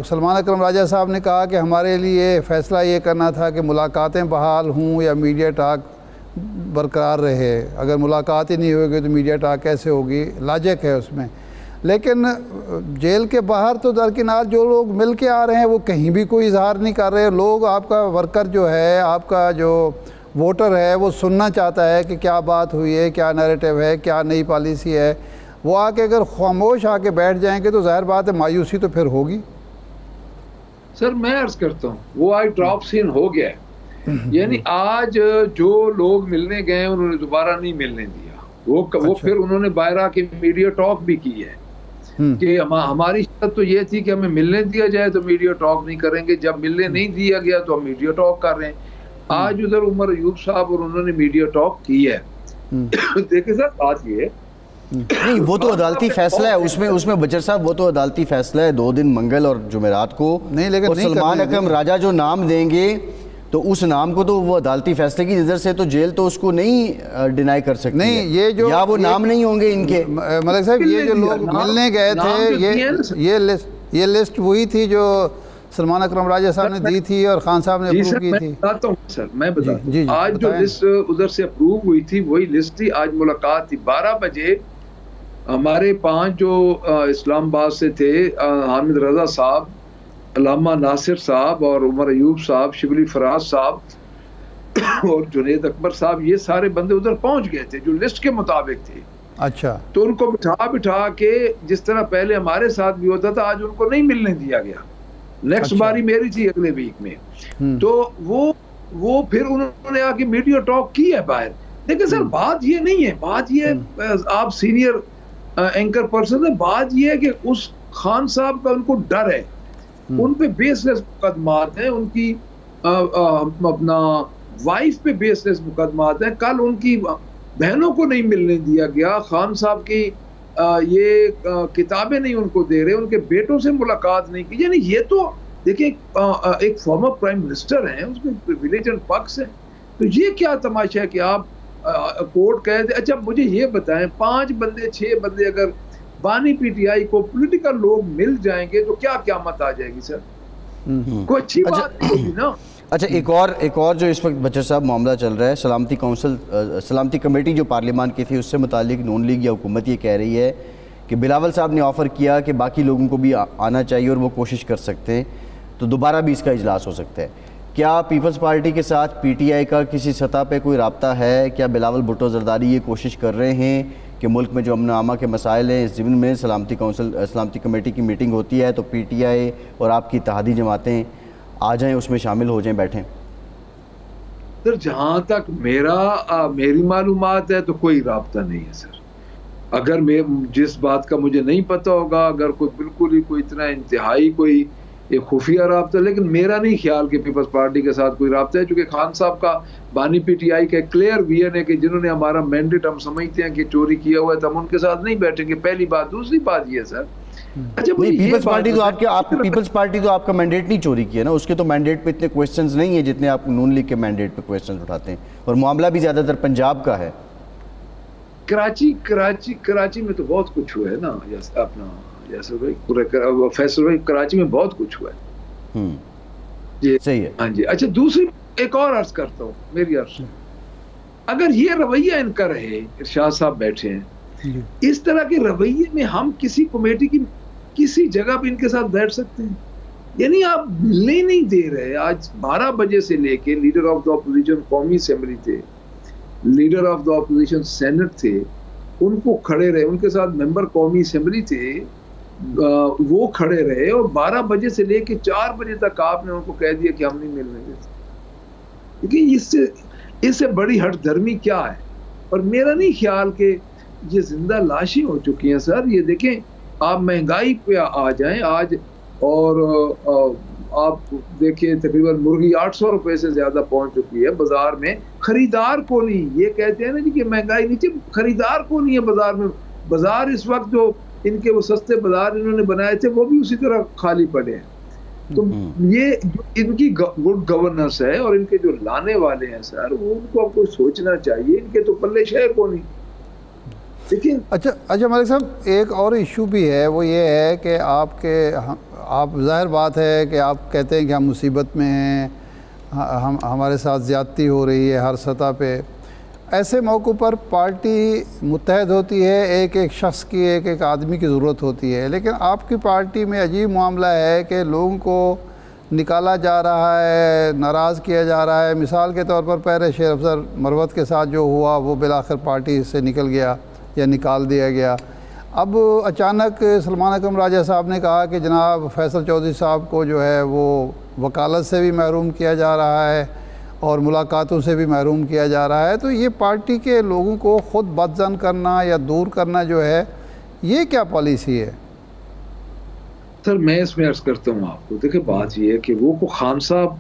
सलमान अकरम राजा साहब ने कहा कि हमारे लिए फ़ैसला ये करना था कि मुलाकातें बहाल हों या मीडिया टॉक बरकरार रहे। अगर मुलाकात ही नहीं होगी तो मीडिया टॉक कैसे होगी, लॉजिक है उसमें। लेकिन जेल के बाहर तो दरकिनार जो लोग मिल के आ रहे हैं वो कहीं भी कोई इजहार नहीं कर रहे। लोग, आपका वर्कर जो है, आपका जो वोटर है, वो सुनना चाहता है कि क्या बात हुई है, क्या नैरेटिव है, क्या नई पॉलिसी है। वो आके अगर खामोश आके बैठ जाएंगे तो जाहिर बात है मायूसी तो फिर होगी। सर मैं अर्ज करता हूँ, वो आज ड्रॉप सीन हो गया है। यानी आज जो लोग मिलने गए उन्होंने दोबारा नहीं मिलने दिया। वो फिर उन्होंने बाहर आके मीडिया टॉक भी की है कि हमारी शर्त तो ये थी कि हमें मिलने दिया जाए तो मीडिया टॉक नहीं करेंगे, जब मिलने नहीं दिया गया तो हम मीडिया टॉक कर रहे हैं। आज उधर उमर अयूब साहब और उन्होंने मीडिया टॉक की है। देखिए सर बात ये नहीं, वो तो अदालती फैसला है, उसमें बचर साहब वो तो अदालती फैसला है 2 दिन मंगल और जुमेरात को। नहीं, लेकिन सलमान अकरम राजा जो नाम देंगे तो उस नाम को तो वो अदालती फैसले की नज़र से तो जेल तो उसको नहीं डिनाई कर सकती। नहीं, ये जो या वो नाम नहीं होंगे इनके। मलिक साहब, ये जो लोग मिलने गए थे, ये लिस्ट वही थी जो सलमान अकरम राजा साहब ने दी थी और खान साहब ने अप्रूव की थी। बताता हूँ सर, मैं बताता हूँ। आज जो लिस्ट उधर से अप्रूव हुई थी वही लिस्ट थी। आज मुलाकात थी 12 बजे। हमारे 5 जो इस्लामाबाद से थे, हामिद रजा साहब, अल्लामा नासिर साहब और उमर अयूब साहब, शिबली फराज साहब और जुनैद अकबर साहब, ये सारे बंदे उधर पहुंच गए थे जो लिस्ट के मुताबिक थे। अच्छा, तो उनको बिठा के जिस तरह पहले हमारे साथ भी होता था, आज उनको नहीं मिलने दिया गया। नेक्स्ट बारी मेरी थी अगले वीक में। तो वो फिर उन्होंने आके मीडिया टॉक की है बाहर। देखिए सर, बात ये नहीं है, बात ये आप सीनियर एंकर पर्सन है, बात ये है कि उस खान साहब का उनको डर है, उन पे बेसलेस मुकदमात हैं, उनकी अपना वाइफ पे बेसलेस मुकदमात हैं। कल उनकी बहनों को नहीं मिलने दिया गया, खान साहब की ये किताबें नहीं उनको दे रहे, उनके बेटों से मुलाकात नहीं की। यानी ये तो देखिए एक फॉर्मर प्राइम मिनिस्टर हैं, उसमें प्रिविलेज एंड पक्ष है। तो ये क्या तमाशा है कि आप कोर्ट कहे थे। अच्छा मुझे ये बताएं, 5 बंदे 6 बंदे अगर बानी पीटीआई को पॉलिटिकल लोग मिल जाएंगे तो क्या क़यामत आ जाएगी सर? कोई अच्छी बात नहीं होगी ना। अच्छा, एक और जो इस वक्त बचर साहब मामला चल रहा है, सलामती काउंसिल, सलामती कमेटी जो पार्लियामान की थी, उससे मुतालिक नून लीग या हुकूमत ये कह रही है कि बिलावल साहब ने ऑफ़र किया कि बाकी लोगों को भी आना चाहिए और वो कोशिश कर सकते हैं, तो दोबारा भी इसका इजलास हो सकता है। क्या पीपल्स पार्टी के साथ पीटीआई का किसी सतह पे कोई राब्ता है? क्या बिलावल भुट्टो जरदारी ये कोशिश कर रहे हैं कि मुल्क में जो अमन आमा के मसाइल हैं, इस ज़िम्न में सलामती काउंसिल, सलामती कमेटी की मीटिंग होती है तो पीटीआई और आपकी इत्तेहादी जमातें आ जाएं, उसमें शामिल हो जाएं, बैठें? सर जहाँ तक मेरी मालूमात है तो कोई राब्ता नहीं है सर। अगर मैं जिस बात का मुझे नहीं पता होगा, अगर कोई बिल्कुल ही कोई इतना इंतहाई कोई एक खुफिया राब्ता, लेकिन मेरा नहीं ख्याल कि पीपल्स पार्टी के साथ कोई राब्ता है, क्योंकि खान साहब का बानी पीटीआई का क्लियर विजन है कि जिन्होंने हमारा मैंडेट हम समझते हैं कि चोरी किया हुआ है तो हम उनके साथ नहीं बैठेंगे। पहली बात। दूसरी बात ये सर अच्छा नहीं, पीपल्स पार्टी तो पीपल्स पार्टी तो आपका मैंडेट नहीं चोरी किया ना, उसके तो मैंडेट पे इतने क्वेश्चंस नहीं है जितने आप नून लीग के मैंडेट पे क्वेश्चंस उठाते हैं, और मामला भी ज्यादातर पंजाब का है। कराची में तो बहुत कुछ हुआ है ना, अपना यासर भाई, फैसल भाई, कराची में बहुत कुछ हुआ है। जी सही है। हाँ जी। अच्छा, दूसरी एक और अर्ज करता हूँ, मेरी अर्ज, अगर ये रवैया इनका रहे, इरशाद साहब बैठे हैं, इस तरह के रवैये में हम किसी कमेटी की किसी जगह पे इनके साथ बैठ सकते हैं? यानी आप मिलने नहीं दे रहे। आज 12 बजे से लेके लीडर ऑफ द अपोजिशन कौमी असेंबली थे, leader of the opposition senate थे, उनको खड़े रहे, उनके साथ मेंबर कौमी असेंबली थे, वो खड़े रहे, और 12 बजे से लेके 4 बजे तक आपने उनको कह दिया कि हम नहीं मिलने देते। क्योंकि इससे बड़ी हठधर्मी क्या है? और मेरा नहीं ख्याल कि ये जिंदा लाशें हो चुकी हैं सर। ये देखें, आप महंगाई पे आ जाएं आज, और आप देखिए तकरीबन मुर्गी 800 रुपए से ज्यादा पहुंच चुकी है बाजार में। खरीदार को नहीं, ये कहते हैं ना जी कि महंगाई नीचे, खरीदार को नहीं है बाजार में। बाजार इस वक्त जो इनके वो सस्ते बाजार इन्होंने बनाए थे वो भी उसी तरह खाली पड़े हैं। तो ये इनकी गुड गवर्नेंस है, और इनके जो लाने वाले हैं सर, उनको आपको सोचना चाहिए, इनके तो पल्ले शहर को नहीं। देखिए अच्छा मलिक साहब, एक और इशू भी है, वो ये है कि आप जाहिर बात है कि आप कहते हैं कि हम मुसीबत में हैं, हमारे साथ ज़्यादती हो रही है हर सतह पे। ऐसे मौक़ों पर पार्टी मुत्तहद होती है, एक एक शख्स की, एक एक आदमी की ज़रूरत होती है, लेकिन आपकी पार्टी में अजीब मामला है कि लोगों को निकाला जा रहा है, नाराज़ किया जा रहा है। मिसाल के तौर पर पहले शेर अफसर मरवत के साथ जो हुआ, वो बिलाखिर पार्टी से निकल गया या निकाल दिया गया। अब अचानक सलमान अकरम राजा साहब ने कहा कि जनाब फैसल चौधरी साहब को जो है वो वकालत से भी महरूम किया जा रहा है और मुलाकातों से भी महरूम किया जा रहा है। तो ये पार्टी के लोगों को ख़ुद बदजन करना या दूर करना जो है, ये क्या पॉलिसी है? सर मैं इसमें अर्ज करता हूँ आपको, देखिए बात ये है कि वो को खान साहब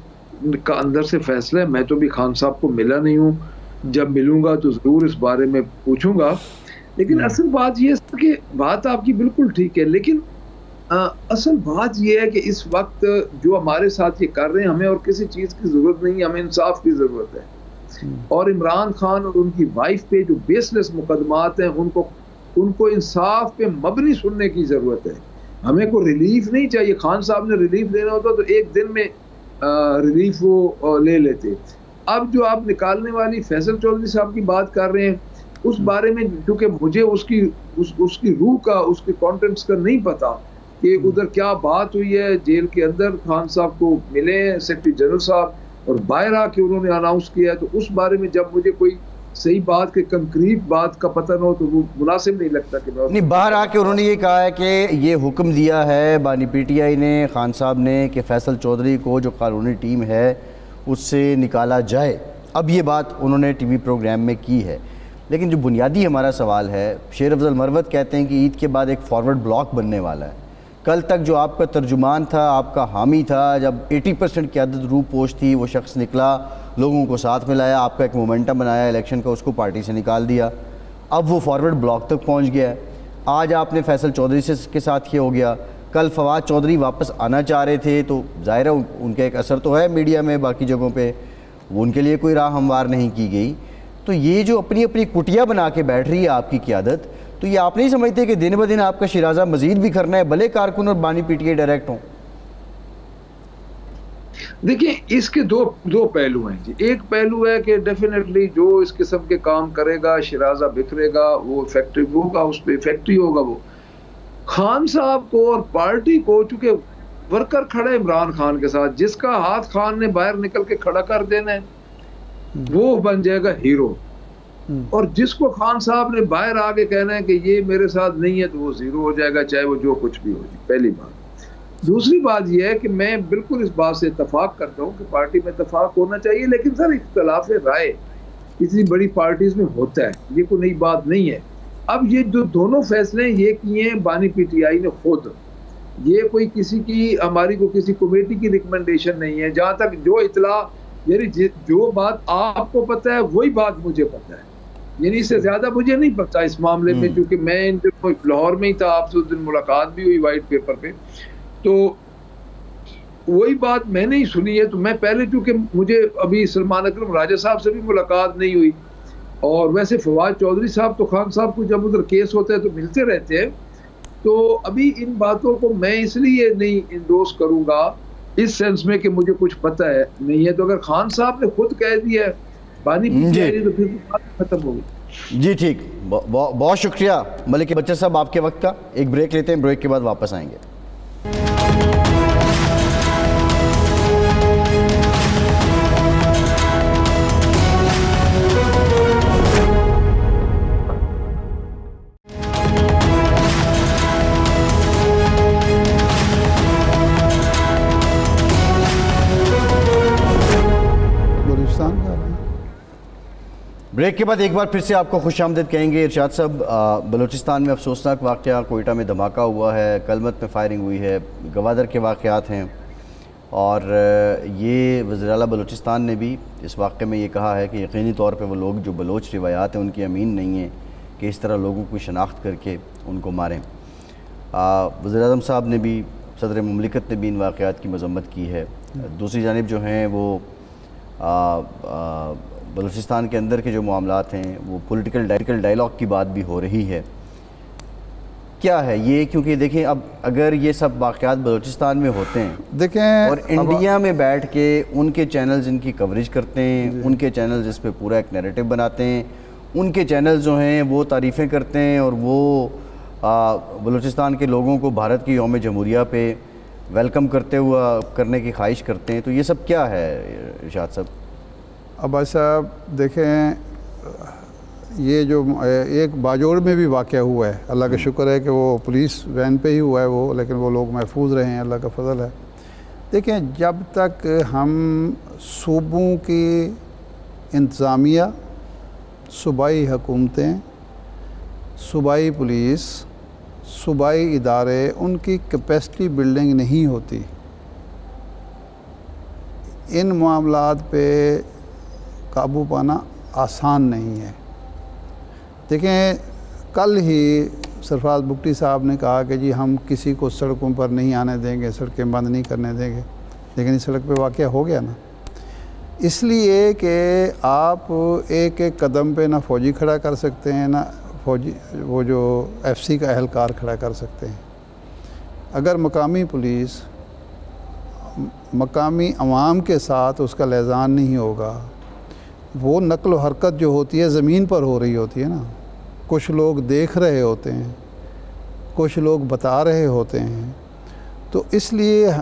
का अंदर से फैसला है। मैं तो भी खान साहब को मिला नहीं हूँ, जब मिलूंगा तो ज़रूर इस बारे में पूछूंगा। लेकिन असल बात ये है कि बात आपकी बिल्कुल ठीक है, लेकिन असल बात ये है कि इस वक्त जो हमारे साथ ये कर रहे हैं, हमें और किसी चीज़ की ज़रूरत नहीं है, हमें इंसाफ की ज़रूरत है। और इमरान खान और उनकी वाइफ पे जो बेसलेस मुकदमात हैं, उनको इंसाफ पे मबनी सुनने की ज़रूरत है। हमें को रिलीफ नहीं चाहिए। खान साहब ने रिलीफ लेना होता तो एक दिन में रिलीफ वो ले लेते। अब जो आप निकालने वाली फैसल चौधरी साहब की बात कर रहे हैं, उस बारे में क्योंकि मुझे उसकी रूह का, उसके कंटेंट्स का नहीं पता कि उधर क्या बात हुई है। जेल के अंदर खान साहब को मिले सेक्रेटरी जनरल साहब, और बाहर आके उन्होंने अनाउंस किया है, तो उस बारे में जब मुझे कोई सही बात के कंक्रीट बात का पता न हो तो वो मुनासिब नहीं लगता कि नहीं। बाहर आके उन्होंने ये कहा है कि ये हुक्म दिया है बानी पीटीआई ने, खान साहब ने, कि फैसल चौधरी को जो कानूनी टीम है उससे निकाला जाए। अब ये बात उन्होंने टीवी प्रोग्राम में की है, लेकिन जो बुनियादी हमारा सवाल है, शेर अफजल मरवत कहते हैं कि ईद के बाद एक फॉरवर्ड ब्लॉक बनने वाला है। कल तक जो आपका तर्जुमान था, आपका हामी था, जब 80% की आदत रूह पोश थी, वो शख्स निकला, लोगों को साथ में लाया, आपका एक मोमेंटम बनाया इलेक्शन का, उसको पार्टी से निकाल दिया। अब वो फॉरवर्ड ब्लॉक तक पहुंच गया है। आज आपने फैसल चौधरी से के साथ ये हो गया, कल फवाद चौधरी वापस आना चाह रहे थे, तो ज़ाहिर है उनका एक असर तो है मीडिया में, बाकी जगहों पर उनके लिए कोई राह हमवार नहीं की गई। तो ये जो अपनी अपनी कुटिया बना के बैठ रही है आपकी क़यादत, तो ये आप नहीं समझते कि दिन ब दिन आपका शिराजा मजीद भी करना है, भले कारकुन और बानी पीटीआई डायरेक्ट हों? देखिए, इसके दो पहलू हैं जी। एक पहलू है कि डेफिनेटली जो इस किस्म के काम करेगा, शिराजा बिखरेगा, वो इफेक्टिव होगा, उस पर इफेक्टिव होगा। वो खान साहब को और पार्टी को, चूंकि वर्कर खड़े इमरान खान के साथ, जिसका हाथ खान ने बाहर निकल के खड़ा कर देना है वो बन जाएगा हीरो, और जिसको खान साहब ने बाहर आके कहना है कि ये मेरे साथ नहीं है, तो वो जीरो हो जाएगा, चाहे वो जो कुछ भी हो जाए। पहली बात। दूसरी बात यह है कि मैं बिल्कुल इस बात से इत्तफाक करता हूँ कि पार्टी में इत्तफाक होना चाहिए, लेकिन सर इख्तलाफ राय इतनी बड़ी पार्टीज में होता है, ये कोई नई बात नहीं है। अब ये जो दोनों फैसले ये किए हैं बानी पीटीआई ने खुद, ये कोई किसी की, हमारी को किसी कमेटी की रिकमेंडेशन नहीं है। जहाँ तक जो इतला, यानी जो बात आपको पता है वही बात मुझे पता है, यानी इससे ज़्यादा मुझे नहीं पता इस मामले में, क्योंकि मैं इन दिनों लाहौर में ही था, आपसे उस दिन मुलाकात भी हुई वाइट पेपर पे, तो वही बात मैंने ही सुनी है। तो मैं पहले, क्योंकि मुझे अभी सलमान अकरम राजा साहब से भी मुलाकात नहीं हुई, और वैसे फवाद चौधरी साहब तो खान साहब को जब उधर केस होता है तो मिलते रहते हैं, तो अभी इन बातों को मैं इसलिए नहीं इंडोर्स करूंगा इस सेंस में कि मुझे कुछ पता है नहीं है। तो अगर खान साहब ने खुद कह दिया है बानी तो फिर बात खत्म होगी। जी ठीक, बहुत शुक्रिया मलिक बच्चन साहब आपके वक्त का। एक ब्रेक लेते हैं, ब्रेक के बाद वापस आएंगे। ब्रेक के बाद एक बार फिर से आपको खुशामदीद कहेंगे। इरशाद साहब, बलूचिस्तान में अफसोसनाक वाक़या, कोयटा में धमाका हुआ है, कलमत में फायरिंग हुई है, गवादर के वाक़यात हैं, और ये वज़ीर आला बलूचिस्तान ने भी इस वाक़े में ये कहा है कि यकीनी तौर पे वो लोग जो बलोच रिवायात हैं उनकी अमीन नहीं है कि इस तरह लोगों की शनाख्त करके उनको मारें। वज़ीर आज़म साहब ने भी, सदर मुमलिकत ने भी इन वाक़यात की मज़म्मत की है। दूसरी जानिब जो हैं वो बलूचिस्तान के अंदर के जो मामलात हैं वो पॉलिटिकल डायलॉग की बात भी हो रही है। क्या है ये? क्योंकि देखें, अब अगर ये सब वाक़यात बलूचिस्तान में होते हैं, देखें, और इंडिया में बैठ के उनके चैनल्स इनकी कवरेज करते हैं, उनके चैनल्स इस पर पूरा एक नैरेटिव बनाते हैं, उनके चैनल्स जो हैं वो तारीफ़ें करते हैं, और वो बलूचिस्तान के लोगों को भारत की यौम जमहूरिया पे वेलकम करने की ख्वाहिश करते हैं। तो ये सब क्या है इरशाद साहब? अब्बास साहब देखें, ये जो एक बाजोड़ में भी वाक़या हुआ है, अल्लाह का शुक्र है कि वो पुलिस वैन पे ही हुआ है वो, लेकिन वो लोग महफूज रहे हैं, अल्लाह का फजल है। देखें, जब तक हम सूबों की इंतज़ामिया, सूबाई हुकूमतें, सूबाई पुलिस, सूबाई इदारे, उनकी कैपेसिटी बिल्डिंग नहीं होती, इन मामलात पे काबू पाना आसान नहीं है। देखें, कल ही सरफराज बुगटी साहब ने कहा कि जी हम किसी को सड़कों पर नहीं आने देंगे, सड़कें बंद नहीं करने देंगे, लेकिन इस सड़क पे वाक़या हो गया ना, इसलिए कि आप एक एक कदम पे ना फ़ौजी खड़ा कर सकते हैं, ना फ़ौजी वो जो FC का अहलकार खड़ा कर सकते हैं। अगर मकामी पुलिस मकामी अवाम के साथ उसका लिहाज़ान नहीं होगा, वो नक़्ल व हरकत जो होती है ज़मीन पर हो रही होती है ना, कुछ लोग देख रहे होते हैं, कुछ लोग बता रहे होते हैं। तो इसलिए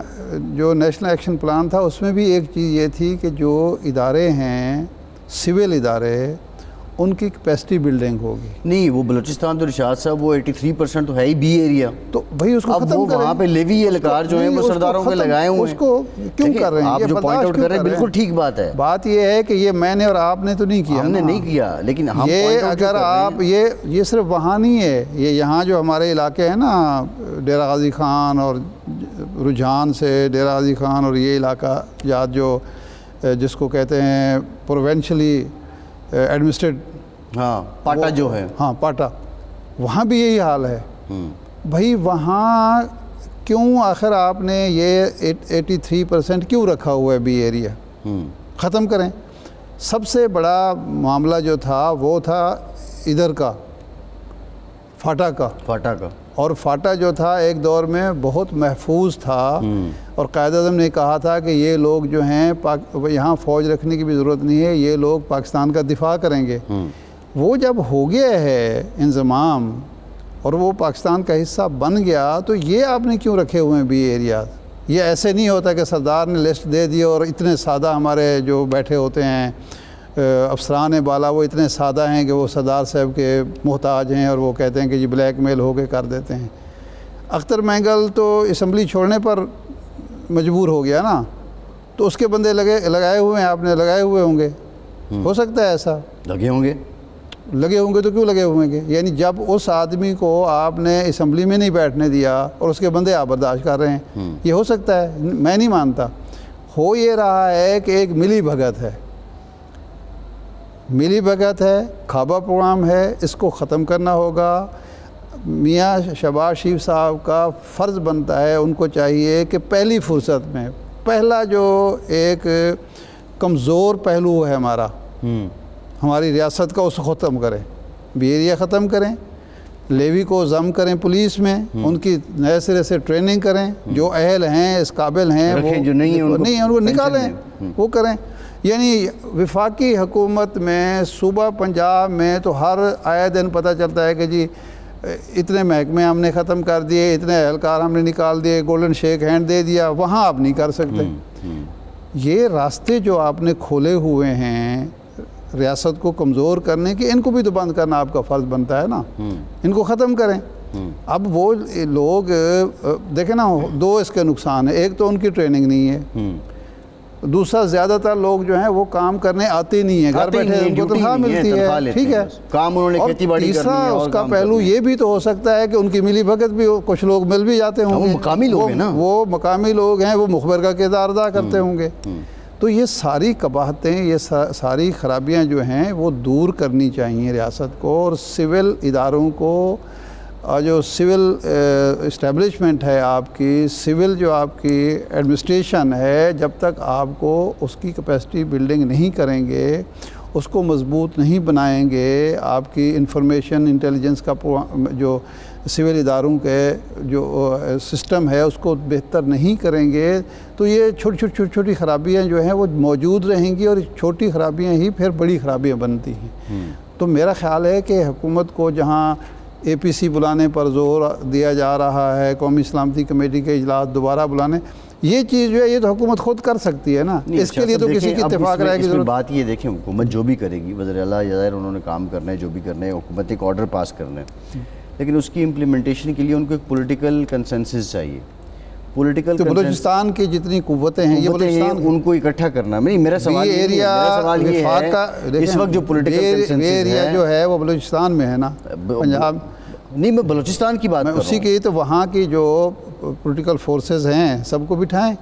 जो नेशनल एक्शन प्लान था उसमें भी एक चीज़ ये थी कि जो इदारे हैं, सिविल इदारे, उनकी कैपेसिटी बिल्डिंग होगी। नहीं, वो बलूचिस्तान तो इरशाद साहब वो 83% तो है ही बी एरिया, तो भाई उसको अब वो वहाँ पे लेवी एहलकार जो है वो सरदारों के लगाए हुए हैं। उसको क्यों कर रहे हैं? आप जो पॉइंट आउट कर रहे हैं बिल्कुल ठीक बात है। बात ये है कि ये मैंने और आपने तो नहीं किया, हमने नहीं किया, लेकिन हम ये अगर आप ये सिर्फ वहाँ नहीं है, ये यहाँ जो हमारे इलाके हैं ना, डेरा गाजी खान और रुझान से डेरा गाजी खान और ये इलाका याद जो जिसको कहते हैं प्रोवेंशली एडमिनिस्ट्रेट, हाँ पाटा जो है, हाँ पाटा, वहाँ भी यही हाल है। भाई वहाँ क्यों आखिर आपने ये 83% क्यों रखा हुआ है बी एरिया? ख़त्म करें। सबसे बड़ा मामला जो था वो था इधर का फाटा का, और फाटा जो था एक दौर में बहुत महफूज था, और कायद-ए-आज़म ने कहा था कि ये लोग जो हैं यहाँ फ़ौज रखने की भी ज़रूरत नहीं है, ये लोग पाकिस्तान का दिफा करेंगे। वो जब हो गया है इंज़माम और वो पाकिस्तान का हिस्सा बन गया, तो ये आपने क्यों रखे हुए हैं बी एरिया? ये ऐसे नहीं होता कि सरदार ने लिस्ट दे दी और इतने सादा हमारे जो बैठे होते हैं अफसरान बाला, वो इतने सादा हैं कि वो सरदार साहब के मोहताज हैं और वो कहते हैं कि जी ब्लैकमेल हो के कर देते हैं। अख्तर मैंगल तो असम्बली छोड़ने पर मजबूर हो गया ना, तो उसके बंदे लगाए हुए हैं, आपने लगाए हुए होंगे, हो सकता है ऐसा लगे होंगे तो क्यों लगे हुए हैं? यानी जब उस आदमी को आपने असम्बली में नहीं बैठने दिया और उसके बंदे आप बर्दाश्त कर रहे हैं, ये हो सकता है? मैं नहीं मानता। हो ये रहा है कि एक मिली भगत है, मिली भगत है, खाबा प्रोग्राम है, इसको ख़त्म करना होगा। मियाँ शहबाज शरीफ साहब का फ़र्ज़ बनता है, उनको चाहिए कि पहली फुर्सत में पहला जो एक कमज़ोर पहलू है हमारा, हमारी रियासत का, उसको ख़त्म करें। बेरिया ख़त्म करें, लेवी को ज़म करें पुलिस में, उनकी नए सिरे से ट्रेनिंग करें, जो अहल हैं, इस काबिल हैं, वो जो नहीं है उनको निकालें, वो करें। यानी वफाकी हुकूमत में सूबा पंजाब में तो हर आए दिन पता चलता है कि जी इतने महकमे हमने ख़त्म कर दिए, इतने एहलकार हमने निकाल दिए, गोल्डन शेक हैंड दे दिया, वहाँ आप नहीं कर सकते। ये रास्ते जो आपने खोले हुए हैं रियासत को कमज़ोर करने के, इनको भी तो बंद करना आपका फ़र्ज़ बनता है ना, इनको ख़त्म करें। अब वो लोग देखें ना, दो इसके नुकसान है, एक तो उनकी ट्रेनिंग नहीं है, दूसरा ज़्यादातर लोग जो हैं वो काम करने आते नहीं है, घर बैठे उनको तनख्वाह मिलती है, ठीक है, काम उन्होंने खेती बाड़ी करनी है। तीसरा उसका पहलू ये भी तो हो सकता है कि उनकी मिली भगत भी कुछ लोग मिल भी जाते होंगे, वो मकामी लोग हैं ना, वो मकामी लोग हैं, वो मुखबिर का किरदार अदा करते होंगे। तो ये सारी कबाहतें, ये सारी खराबियाँ जो हैं वो दूर करनी चाहिए रियासत को, और सिविल इदारों को, जो सिविल इस्टेब्लिशमेंट है आपकी, सिविल जो आपकी एडमिनिस्ट्रेशन है, जब तक आपको उसकी कैपेसिटी बिल्डिंग नहीं करेंगे, उसको मजबूत नहीं बनाएंगे, आपकी इंफॉर्मेशन इंटेलिजेंस का जो सिविल इदारों के जो सिस्टम है उसको बेहतर नहीं करेंगे, तो ये छोटी छोटी खराबियाँ जो हैं वो मौजूद रहेंगी, और छोटी खराबियाँ ही फिर बड़ी खराबियाँ बनती हैं। तो मेरा ख़्याल है कि हुकूमत को जहाँ APC बुलाने पर ज़ोर दिया जा रहा है, कौमी सलामती कमेटी के इजलास दोबारा बुलाने, ये चीज़ जो है ये तो हुकूमत खुद कर सकती है ना, इसके लिए तो किसी की इत्तेफाक रहेगी ज़रूरत। बात ये देखें, हुकूमत जो भी करेगी, वज़ीर आला ज़ाहिर उन्होंने काम करना है, जो भी करना है, हुकूमत एक ऑर्डर पास करना है, लेकिन उसकी इम्प्लीमेंटेशन के लिए उनको एक पॉलिटिकल कंसेंसस चाहिए। पॉलिटिकल तो बलूचिस्तान की जितनी कुव्वतें हैं, ये बलूचिस्तान उनको इकट्ठा करना। नहीं, मेरा सवाल ये है, इस वक्त जो पॉलिटिकल कंसेंसस एरिया जो है वो बलूचिस्तान में है ना, पंजाब नहीं, मैं बलूचिस्तान की बात कर रहा हूं। उसी की, तो वहाँ की जो पॉलिटिकल फोर्सेस हैं सबको बिठाएं,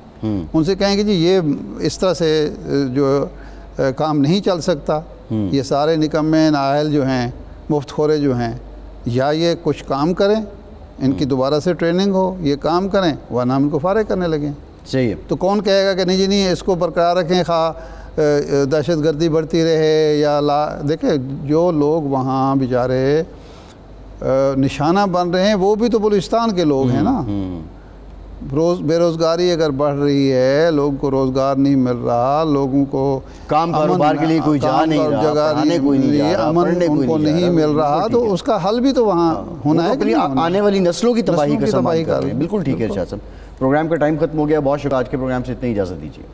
उनसे कहें कि जी ये इस तरह से जो काम नहीं चल सकता, ये सारे निकम्मे नाअहल जो हैं, मुफ्तखोरे जो हैं, या ये कुछ काम करें, इनकी दोबारा से ट्रेनिंग हो, ये काम करें, वरना हम इनको फारिग करने लगें। सही है। तो कौन कहेगा कि नहीं जी नहीं इसको बरकरार रखें, खा दहशतगर्दी बढ़ती रहे या देखें जो लोग वहाँ बेचारे निशाना बन रहे हैं वो भी तो बलूचिस्तान के लोग हैं ना। बेरोज़गारी अगर बढ़ रही है, लोगों को रोज़गार नहीं मिल रहा, लोगों को काम कारोबार के लिए कोई जा नहीं रहा, जगह नहीं, अमन उनको नहीं मिल रहा, तो उसका हल भी तो वहाँ होना है, आने वाली नस्लों की तबाही का। बिल्कुल ठीक है इरशाद साहब, प्रोग्राम का टाइम खत्म हो गया, बहुत शुक्रिया, आज के प्रोग्राम से इतनी इजाज़त दीजिए।